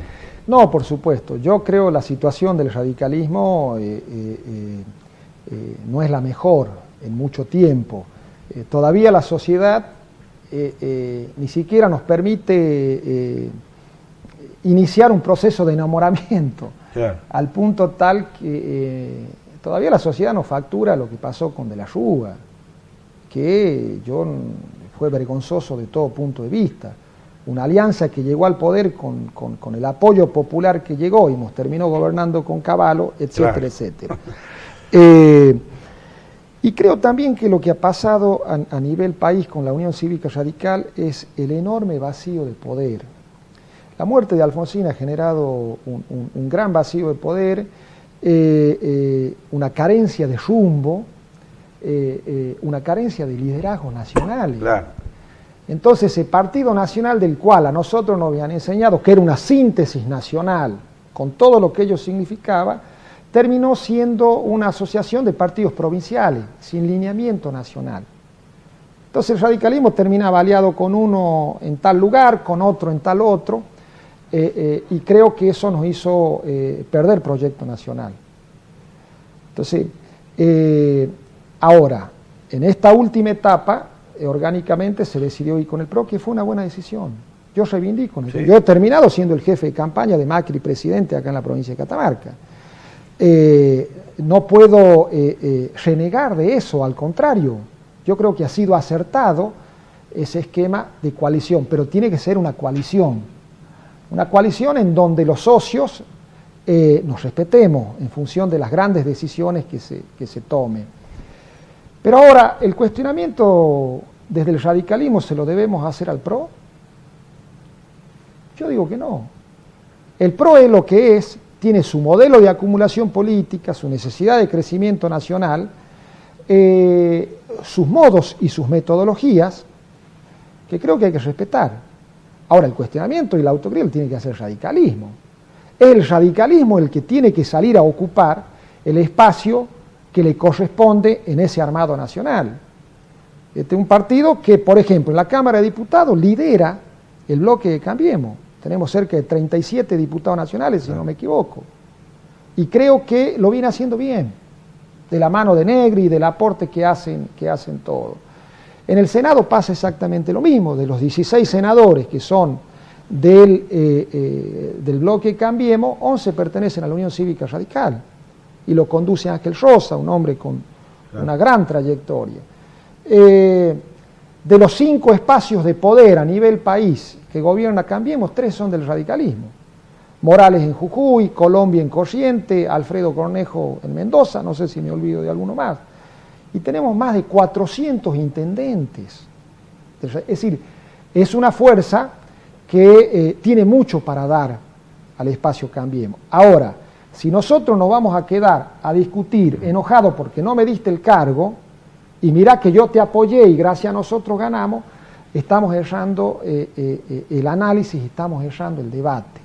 No, por supuesto. Yo creo la situación del radicalismo no es la mejor en mucho tiempo. Todavía la sociedad ni siquiera nos permite iniciar un proceso de enamoramiento, al punto tal que todavía la sociedad nos factura lo que pasó con De la Rúa, que fue vergonzoso de todo punto de vista. Una alianza que llegó al poder con el apoyo popular que llegó y nos terminó gobernando con Cavallo, etcétera, etcétera. Y creo también que lo que ha pasado a nivel país con la Unión Cívica Radical es el enorme vacío de poder. La muerte de Alfonsín ha generado un gran vacío de poder, una carencia de rumbo, una carencia de liderazgos nacionales. Claro. Entonces, el Partido Nacional, del cual a nosotros nos habían enseñado que era una síntesis nacional, con todo lo que ello significaba, terminó siendo una asociación de partidos provinciales, sin lineamiento nacional. Entonces el radicalismo terminaba aliado con uno en tal lugar, con otro en tal otro, y creo que eso nos hizo perder proyecto nacional. Entonces, ahora, en esta última etapa, orgánicamente se decidió ir con el PRO, que fue una buena decisión. Yo reivindico. Sí. Yo he terminado siendo el jefe de campaña de Macri presidente acá en la provincia de Catamarca. No puedo renegar de eso, al contrario, yo creo que ha sido acertado ese esquema de coalición, pero tiene que ser una coalición en donde los socios nos respetemos en función de las grandes decisiones que se tomen. Pero ahora, el cuestionamiento desde el radicalismo, ¿se lo debemos hacer al PRO? Yo digo que no. El PRO es lo que es, tiene su modelo de acumulación política, su necesidad de crecimiento nacional, sus modos y sus metodologías, que creo que hay que respetar. Ahora, el cuestionamiento y la autocrítica tiene que hacer el radicalismo. Es el radicalismo el que tiene que salir a ocupar el espacio que le corresponde en ese armado nacional. Un partido que, por ejemplo, en la Cámara de Diputados lidera el bloque de Cambiemos. Tenemos cerca de 37 diputados nacionales, si no me equivoco. Y creo que lo viene haciendo bien, de la mano de Negri y del aporte que hacen todos. En el Senado pasa exactamente lo mismo. De los 16 senadores que son del bloque Cambiemos, 11 pertenecen a la Unión Cívica Radical. Y lo conduce Ángel Rosa, un hombre con una gran trayectoria. De los 5 espacios de poder a nivel país que gobierna Cambiemos, 3 son del radicalismo. Morales en Jujuy, Colombia en Corrientes, Alfredo Cornejo en Mendoza, no sé si me olvido de alguno más. Y tenemos más de 400 intendentes. Es decir, es una fuerza que tiene mucho para dar al espacio Cambiemos. Ahora, si nosotros nos vamos a quedar a discutir enojados porque no me diste el cargo, y mirá que yo te apoyé y gracias a nosotros ganamos, estamos errando el análisis, estamos errando el debate.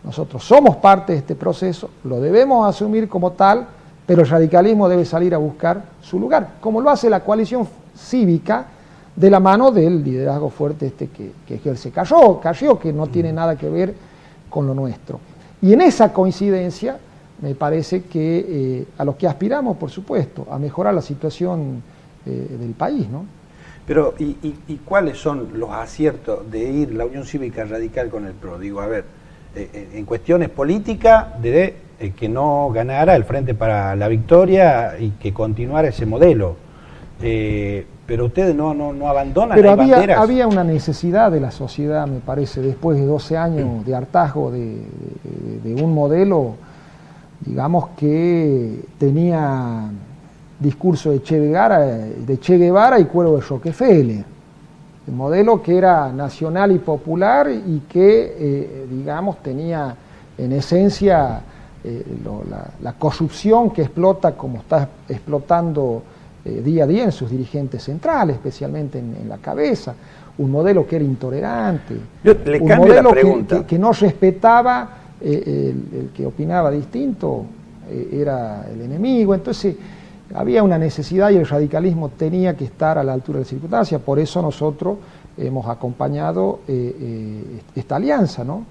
Nosotros somos parte de este proceso, lo debemos asumir como tal, pero el radicalismo debe salir a buscar su lugar, como lo hace la coalición cívica de la mano del liderazgo fuerte que ejerce Carrió, que no tiene nada que ver con lo nuestro. Y en esa coincidencia me parece que a lo que aspiramos, por supuesto, a mejorar la situación del país, ¿no? Pero, ¿y cuáles son los aciertos de ir la Unión Cívica Radical con el PRO? Digo, a ver, en cuestiones políticas, de que no ganara el Frente para la Victoria y que continuara ese modelo. Pero ustedes no abandonan las banderas. Pero había una necesidad de la sociedad, me parece, después de 12 años de hartazgo de un modelo, digamos, que tenía discurso de Che Guevara y cuero de Rockefeller. El modelo que era nacional y popular y que, digamos, tenía en esencia la corrupción que explota como está explotando día a día en sus dirigentes centrales, especialmente en la cabeza. Un modelo que era intolerante, un modelo que no respetaba el que opinaba distinto, era el enemigo. Entonces había una necesidad y el radicalismo tenía que estar a la altura de la circunstancia. Por eso nosotros hemos acompañado esta alianza, ¿no?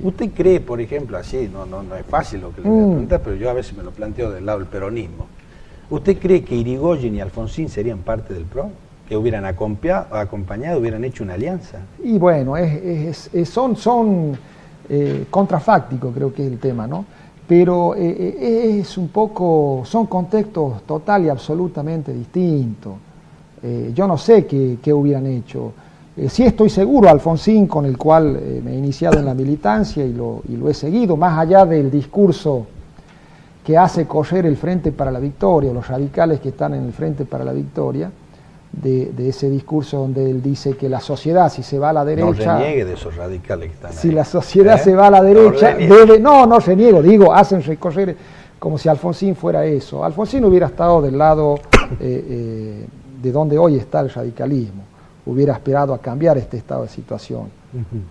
¿Usted cree, por ejemplo, así, no es fácil lo que le voy a preguntar, pero yo a veces me lo planteo del lado del peronismo? ¿Usted cree que Irigoyen y Alfonsín serían parte del PRO? ¿Que hubieran acompañado, hubieran hecho una alianza? Y bueno, son contrafácticos, creo que es el tema, ¿no? Pero es un poco, son contextos total y absolutamente distintos. Yo no sé qué hubieran hecho. Sí estoy seguro, Alfonsín, con el cual me he iniciado en la militancia y lo he seguido, más allá del discurso que hace correr el Frente para la Victoria, los radicales que están en el Frente para la Victoria, de ese discurso donde él dice que la sociedad, si se va a la derecha... No reniegue de esos radicales que están ahí. Si la sociedad se va a la derecha, no reniego, digo, hacen recorrer como si Alfonsín fuera eso. Alfonsín hubiera estado del lado de donde hoy está el radicalismo, hubiera aspirado a cambiar este estado de situación,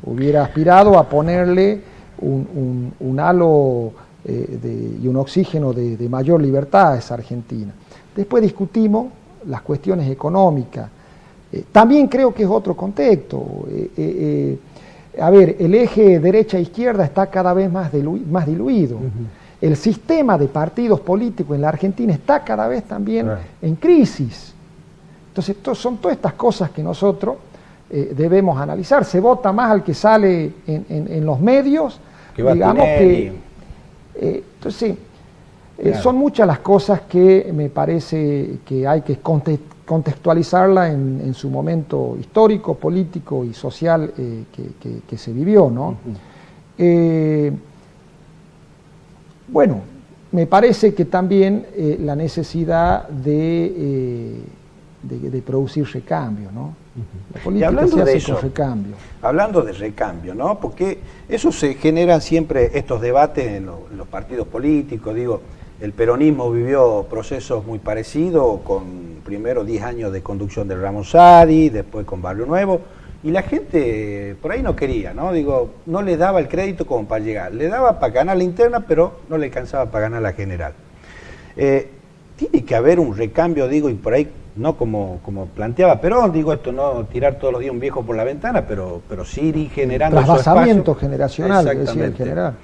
hubiera aspirado a ponerle un halo y un oxígeno de mayor libertad a esa Argentina. Después discutimos las cuestiones económicas. También creo que es otro contexto. A ver, el eje derecha-izquierda está cada vez más diluido. El sistema de partidos políticos en la Argentina está cada vez también en crisis. Entonces, son todas estas cosas que nosotros debemos analizar. Se vota más al que sale en los medios, digamos que... entonces, son muchas las cosas que me parece que hay que contextualizarla en su momento histórico, político y social que se vivió, ¿no? Bueno, me parece que también la necesidad de producir recambio, ¿no? La política se hace con recambio. Hablando de recambio, ¿no? Porque eso se generan siempre estos debates en los partidos políticos. Digo, el peronismo vivió procesos muy parecidos, con primero 10 años de conducción de Ramón Saadi, después con Barrio Nuevo, y la gente por ahí no quería, ¿no? Digo, no le daba el crédito como para llegar. Le daba para ganar la interna, pero no le alcanzaba para ganar la general. Tiene que haber un recambio, digo, y por ahí no como planteaba Perón, digo, esto no tirar todos los días un viejo por la ventana, pero sí ir generando trasvasamiento generacional, que decía el general.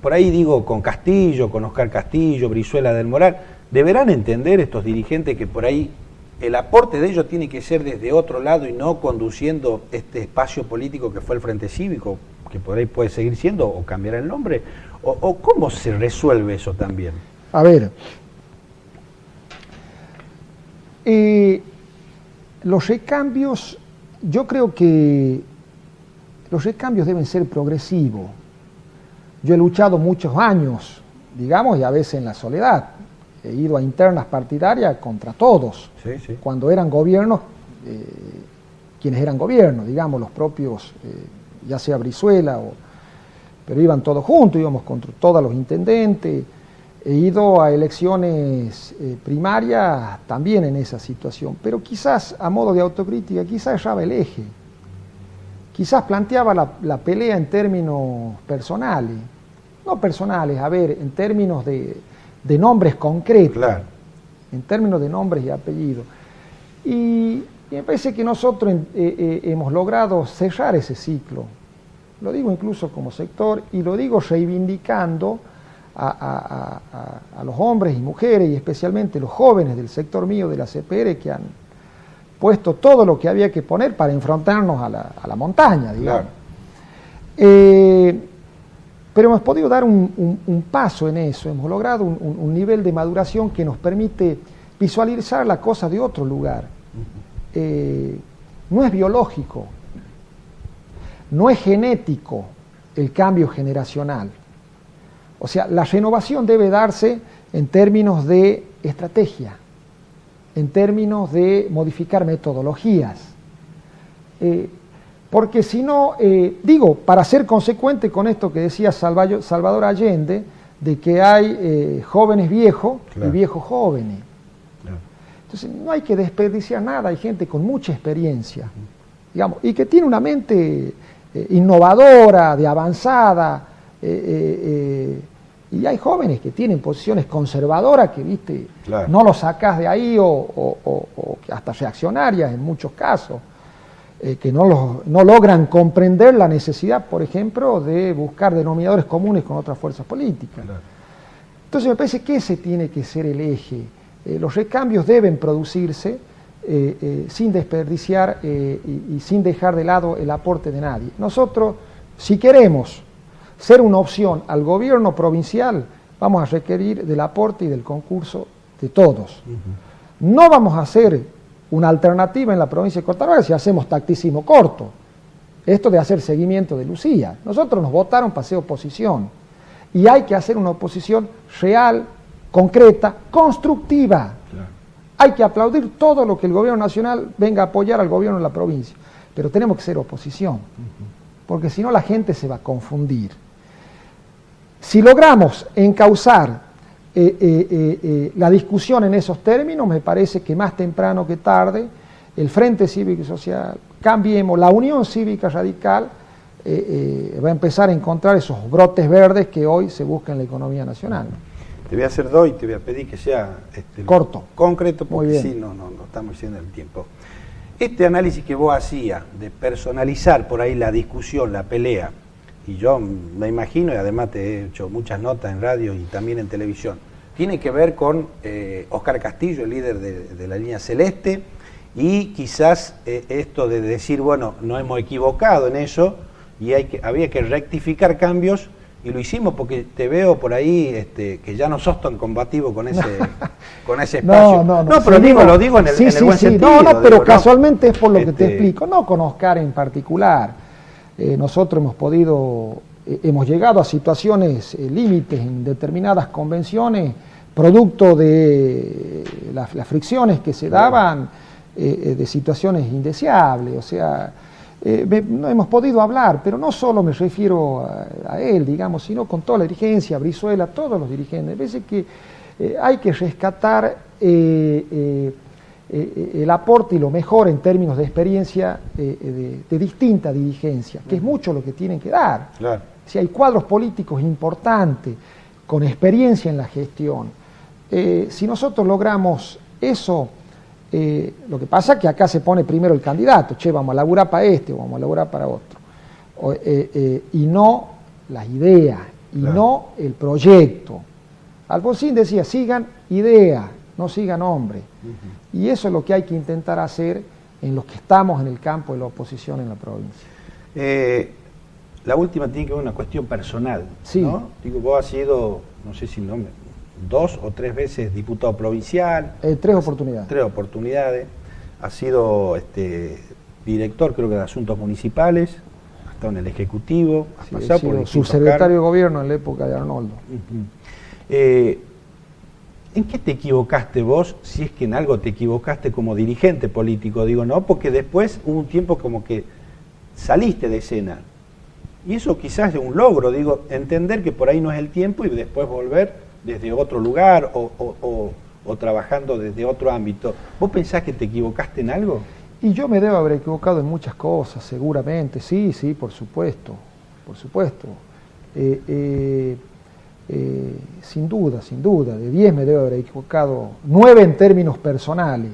Por ahí digo, con Castillo, con Oscar Castillo, Brizuela del Moral, deberán entender estos dirigentes que por ahí el aporte de ellos tiene que ser desde otro lado y no conduciendo este espacio político que fue el Frente Cívico, que por ahí puede seguir siendo o cambiar el nombre, o ¿cómo se resuelve eso también? A ver, Los recambios, yo creo que los recambios deben ser progresivos. Yo he luchado muchos años, digamos, y a veces en la soledad. He ido a internas partidarias contra todos. Sí, sí. Cuando eran gobiernos, quienes eran gobiernos, digamos, los propios, ya sea Brizuela, pero iban todos juntos, íbamos contra todos los intendentes. He ido a elecciones primarias también en esa situación, pero quizás a modo de autocrítica, quizás erraba el eje. Quizás planteaba la pelea en términos personales, no personales, a ver, en términos de nombres concretos, Claro. en términos de nombres y apellidos. Y me parece que nosotros hemos logrado cerrar ese ciclo, lo digo incluso como sector, y lo digo reivindicando a los hombres y mujeres, y especialmente los jóvenes del sector mío de la CPR, que han puesto todo lo que había que poner para enfrentarnos a la montaña, digamos. Claro. Pero hemos podido dar un paso en eso, hemos logrado un nivel de maduración que nos permite visualizar la cosa de otro lugar. No es biológico, no es genético el cambio generacional. O sea, la renovación debe darse en términos de estrategia, en términos de modificar metodologías. Porque si no, digo, para ser consecuente con esto que decía Salvador Allende, de que hay jóvenes viejos y viejos jóvenes. Claro. Entonces no hay que desperdiciar nada, hay gente con mucha experiencia, digamos, y que tiene una mente innovadora, de avanzada, y hay jóvenes que tienen posiciones conservadoras que, viste, claro, no los sacás de ahí o hasta reaccionarias en muchos casos, que no logran comprender la necesidad, por ejemplo, de buscar denominadores comunes con otras fuerzas políticas. Claro. Entonces me parece que ese tiene que ser el eje. Los recambios deben producirse sin desperdiciar y sin dejar de lado el aporte de nadie. Nosotros, si queremos ser una opción al gobierno provincial, vamos a requerir del aporte y del concurso de todos. No vamos a hacer una alternativa en la provincia de Catamarca si hacemos tacticismo corto. Esto de hacer seguimiento de Lucía. Nosotros nos votaron para hacer oposición. Y hay que hacer una oposición real, concreta, constructiva. Claro. Hay que aplaudir todo lo que el gobierno nacional venga a apoyar al gobierno de la provincia. Pero tenemos que ser oposición. Porque si no la gente se va a confundir. Si logramos encauzar la discusión en esos términos, me parece que más temprano que tarde el Frente Cívico y Social, Cambiemos, la Unión Cívica Radical va a empezar a encontrar esos brotes verdes que hoy se buscan en la economía nacional. Te voy a hacer dos y te voy a pedir que sea corto, concreto, porque si no estamos haciendo el tiempo. Este análisis que vos hacías de personalizar por ahí la discusión, la pelea, y yo me imagino, y además te he hecho muchas notas en radio y también en televisión, tiene que ver con Oscar Castillo, el líder de la línea celeste, y quizás esto de decir, bueno, nos hemos equivocado en eso, y había que rectificar cambios, y lo hicimos porque te veo por ahí que ya no sos tan combativo con ese espacio. No, pero lo digo en el buen sentido. Pero casualmente es por lo que te explico, no con Oscar en particular. Nosotros hemos llegado a situaciones límites en determinadas convenciones, producto de las fricciones que se daban, de situaciones indeseables. O sea, no hemos podido hablar, pero no solo me refiero a él, digamos, sino con toda la dirigencia, Brizuela, todos los dirigentes. A veces que hay que rescatar el aporte y lo mejor en términos de experiencia de distinta dirigencia, que es mucho lo que tienen que dar. Claro. Si hay cuadros políticos importantes, con experiencia en la gestión, si nosotros logramos eso, lo que pasa es que acá se pone primero el candidato, vamos a laburar para este o vamos a laburar para otro, y no las ideas, y claro, no el proyecto. Alfonsín decía, sigan ideas, no sigan hombres. Y eso es lo que hay que intentar hacer en los que estamos en el campo de la oposición en la provincia. La última tiene que ver una cuestión personal, sí, ¿no? Digo, vos has sido, no sé si 2 o 3 veces diputado provincial. 3 oportunidades. 3 oportunidades. ha sido director, creo que de Asuntos Municipales, ha estado en el Ejecutivo, ha Sí, pasado he sido por subsecretario de Gobierno en la época de Arnoldo. ¿En qué te equivocaste vos, si es que en algo te equivocaste como dirigente político? Digo, no, porque después hubo un tiempo como que saliste de escena. Y eso quizás es un logro, digo, entender que por ahí no es el tiempo y después volver desde otro lugar o trabajando desde otro ámbito. ¿Vos pensás que te equivocaste en algo? Y yo me debo haber equivocado en muchas cosas, seguramente, sí, por supuesto, por supuesto. Sin duda, de 10 me debo haber equivocado, 9 en términos personales.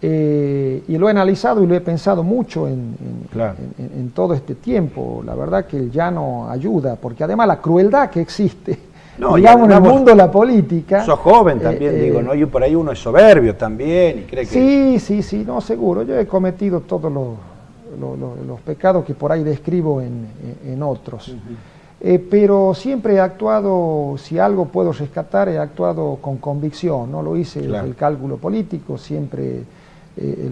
Y lo he analizado y lo he pensado mucho en todo este tiempo. La verdad que el llano ayuda, porque además la crueldad que existe, digamos, en el mundo de la política... Sos joven también, digo, ¿no? Y por ahí uno es soberbio también y cree que... Sí, no, seguro. Yo he cometido todos los pecados que por ahí describo en otros. Pero siempre he actuado, si algo puedo rescatar, he actuado con convicción, no lo hice desde el cálculo político, siempre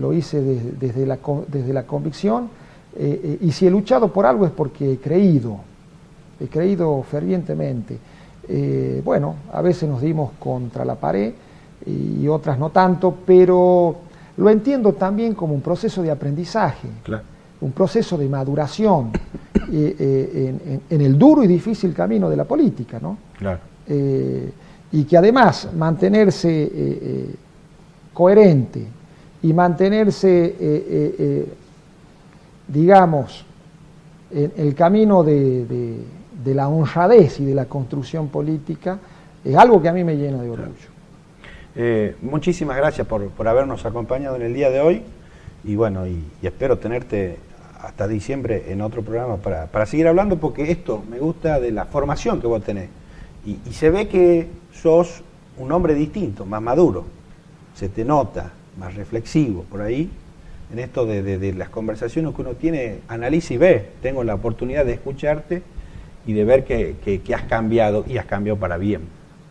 lo hice desde la convicción, y si he luchado por algo es porque he creído fervientemente. Bueno, a veces nos dimos contra la pared y otras no tanto, pero lo entiendo también como un proceso de aprendizaje, un proceso de maduración en el duro y difícil camino de la política, ¿no? Y que además mantenerse coherente y mantenerse, digamos, en el camino de la honradez y de la construcción política es algo que a mí me llena de orgullo. Muchísimas gracias por habernos acompañado en el día de hoy y bueno, y espero tenerte hasta diciembre en otro programa para seguir hablando, porque esto me gusta de la formación que vos tenés y se ve que sos un hombre distinto, más maduro, se te nota, más reflexivo por ahí, en esto de las conversaciones que uno tiene, analiza y ve. Tengo la oportunidad de escucharte y de ver que has cambiado y has cambiado para bien.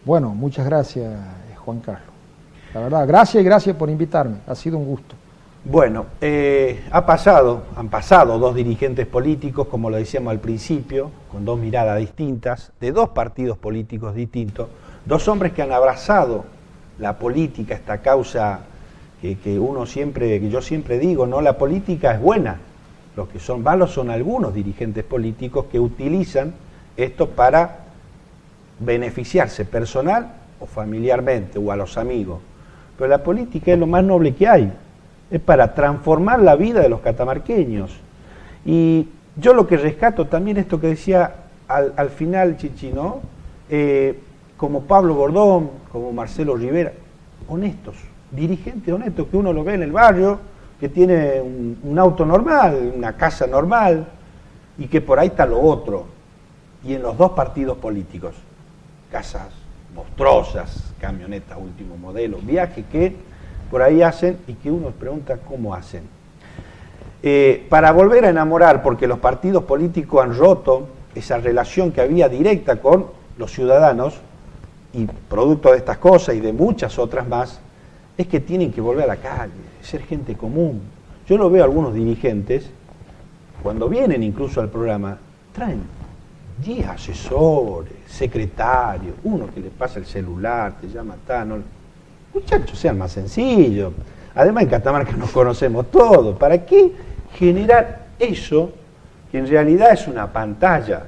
Bueno, muchas gracias, Juan Carlos. La verdad, gracias por invitarme, ha sido un gusto. Bueno, han pasado dos dirigentes políticos, como lo decíamos al principio, con dos miradas distintas, de dos partidos políticos distintos, dos hombres que han abrazado la política, esta causa que yo siempre digo, ¿no? La política es buena, los que son malos son algunos dirigentes políticos que utilizan esto para beneficiarse personal o familiarmente o a los amigos. Pero la política es lo más noble que hay. Es para transformar la vida de los catamarqueños. Y yo lo que rescato también esto que decía al final Chichi, ¿no? Como Pablo Bordón, como Marcelo Rivera, honestos, dirigentes honestos, que uno lo ve en el barrio, que tiene un auto normal, una casa normal, y que por ahí está lo otro. Y en los dos partidos políticos, casas monstruosas, camionetas último modelo, viajes que por ahí hacen y que uno pregunta cómo hacen. Para volver a enamorar, porque los partidos políticos han roto esa relación que había directa con los ciudadanos, y producto de estas cosas y de muchas otras más, es que tienen que volver a la calle, ser gente común. Yo lo veo a algunos dirigentes, cuando vienen incluso al programa, traen 10 asesores, secretarios, uno que le pasa el celular, te llama tal, muchachos, sean más sencillos. Además en Catamarca nos conocemos todos. ¿Para qué generar eso que en realidad es una pantalla?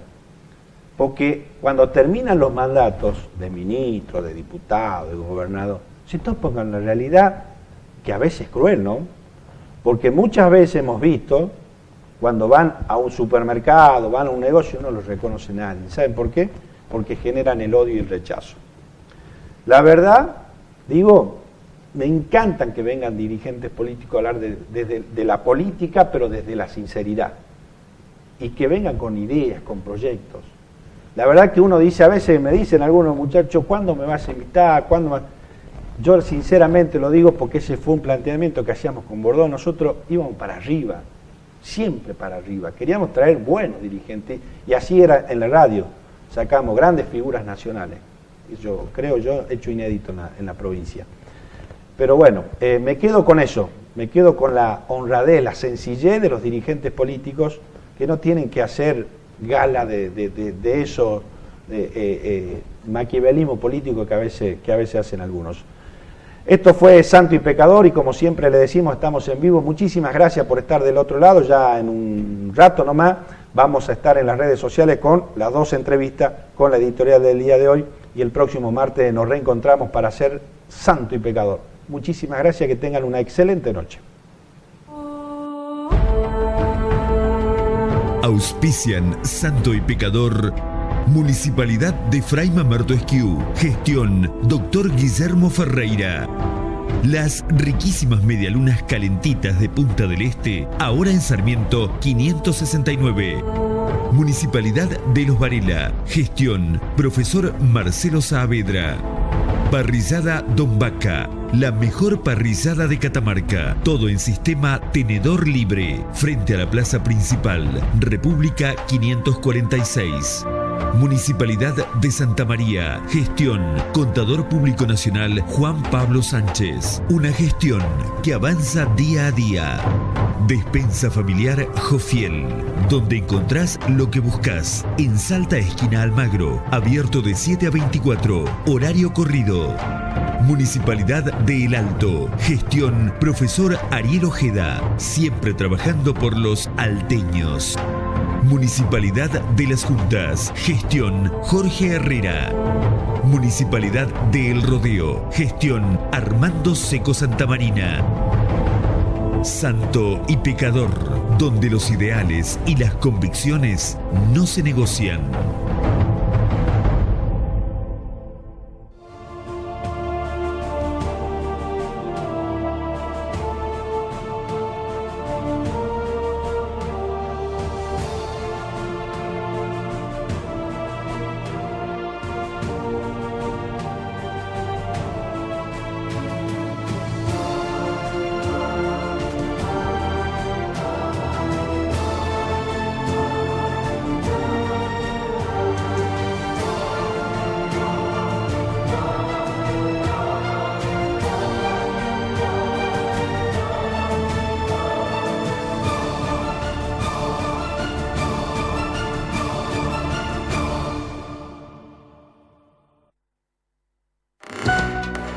Porque cuando terminan los mandatos de ministro, de diputado, de gobernador, se topan con la realidad que a veces es cruel, ¿no? Porque muchas veces hemos visto, cuando van a un supermercado, van a un negocio, no los reconoce nadie. ¿Saben por qué? Porque generan el odio y el rechazo. La verdad, digo, me encantan que vengan dirigentes políticos a hablar de la política, pero desde la sinceridad. Y que vengan con ideas, con proyectos. La verdad que uno dice, a veces me dicen algunos muchachos, ¿cuándo me vas a invitar? Yo sinceramente lo digo porque ese fue un planteamiento que hacíamos con Bordón. Nosotros íbamos para arriba, siempre para arriba. Queríamos traer buenos dirigentes y así era en la radio. Sacamos grandes figuras nacionales. Hecho inédito en la provincia. Pero bueno, me quedo con eso. me quedo con la honradez, la sencillez de los dirigentes políticos que no tienen que hacer gala de eso, maquiavelismo político que a veces hacen algunos. Esto fue Santo y Pecador y como siempre le decimos, estamos en vivo. Muchísimas gracias por estar del otro lado. Ya en un rato nomás vamos a estar en las redes sociales con las 2 entrevistas, con la editorial del día de hoy, y el próximo martes nos reencontramos para hacer Santo y Pecador. Muchísimas gracias, que tengan una excelente noche. Auspician Santo y Pecador, Municipalidad de Fray Mamerto Esquiú, gestión Dr. Guillermo Ferreira. Las riquísimas medialunas calentitas de Punta del Este, ahora en Sarmiento 569. Municipalidad de Los Varela, gestión Profesor Marcelo Saavedra. Parrillada Don Vaca, la mejor parrillada de Catamarca. Todo en sistema tenedor libre, frente a la plaza principal, República 546. Municipalidad de Santa María, gestión Contador Público Nacional Juan Pablo Sánchez. Una gestión que avanza día a día. Despensa familiar Jofiel, donde encontrás lo que buscas. En Salta, esquina Almagro, abierto de 7 a 24, horario corrido. Municipalidad de El Alto, gestión Profesor Ariel Ojeda, siempre trabajando por los alteños. Municipalidad de Las Juntas, gestión Jorge Herrera. Municipalidad de El Rodeo, gestión Armando Seco Santamarina. Santo y Pecador, donde los ideales y las convicciones no se negocian.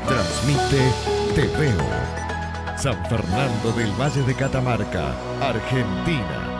Transmite Te Veo. San Fernando del Valle de Catamarca, Argentina.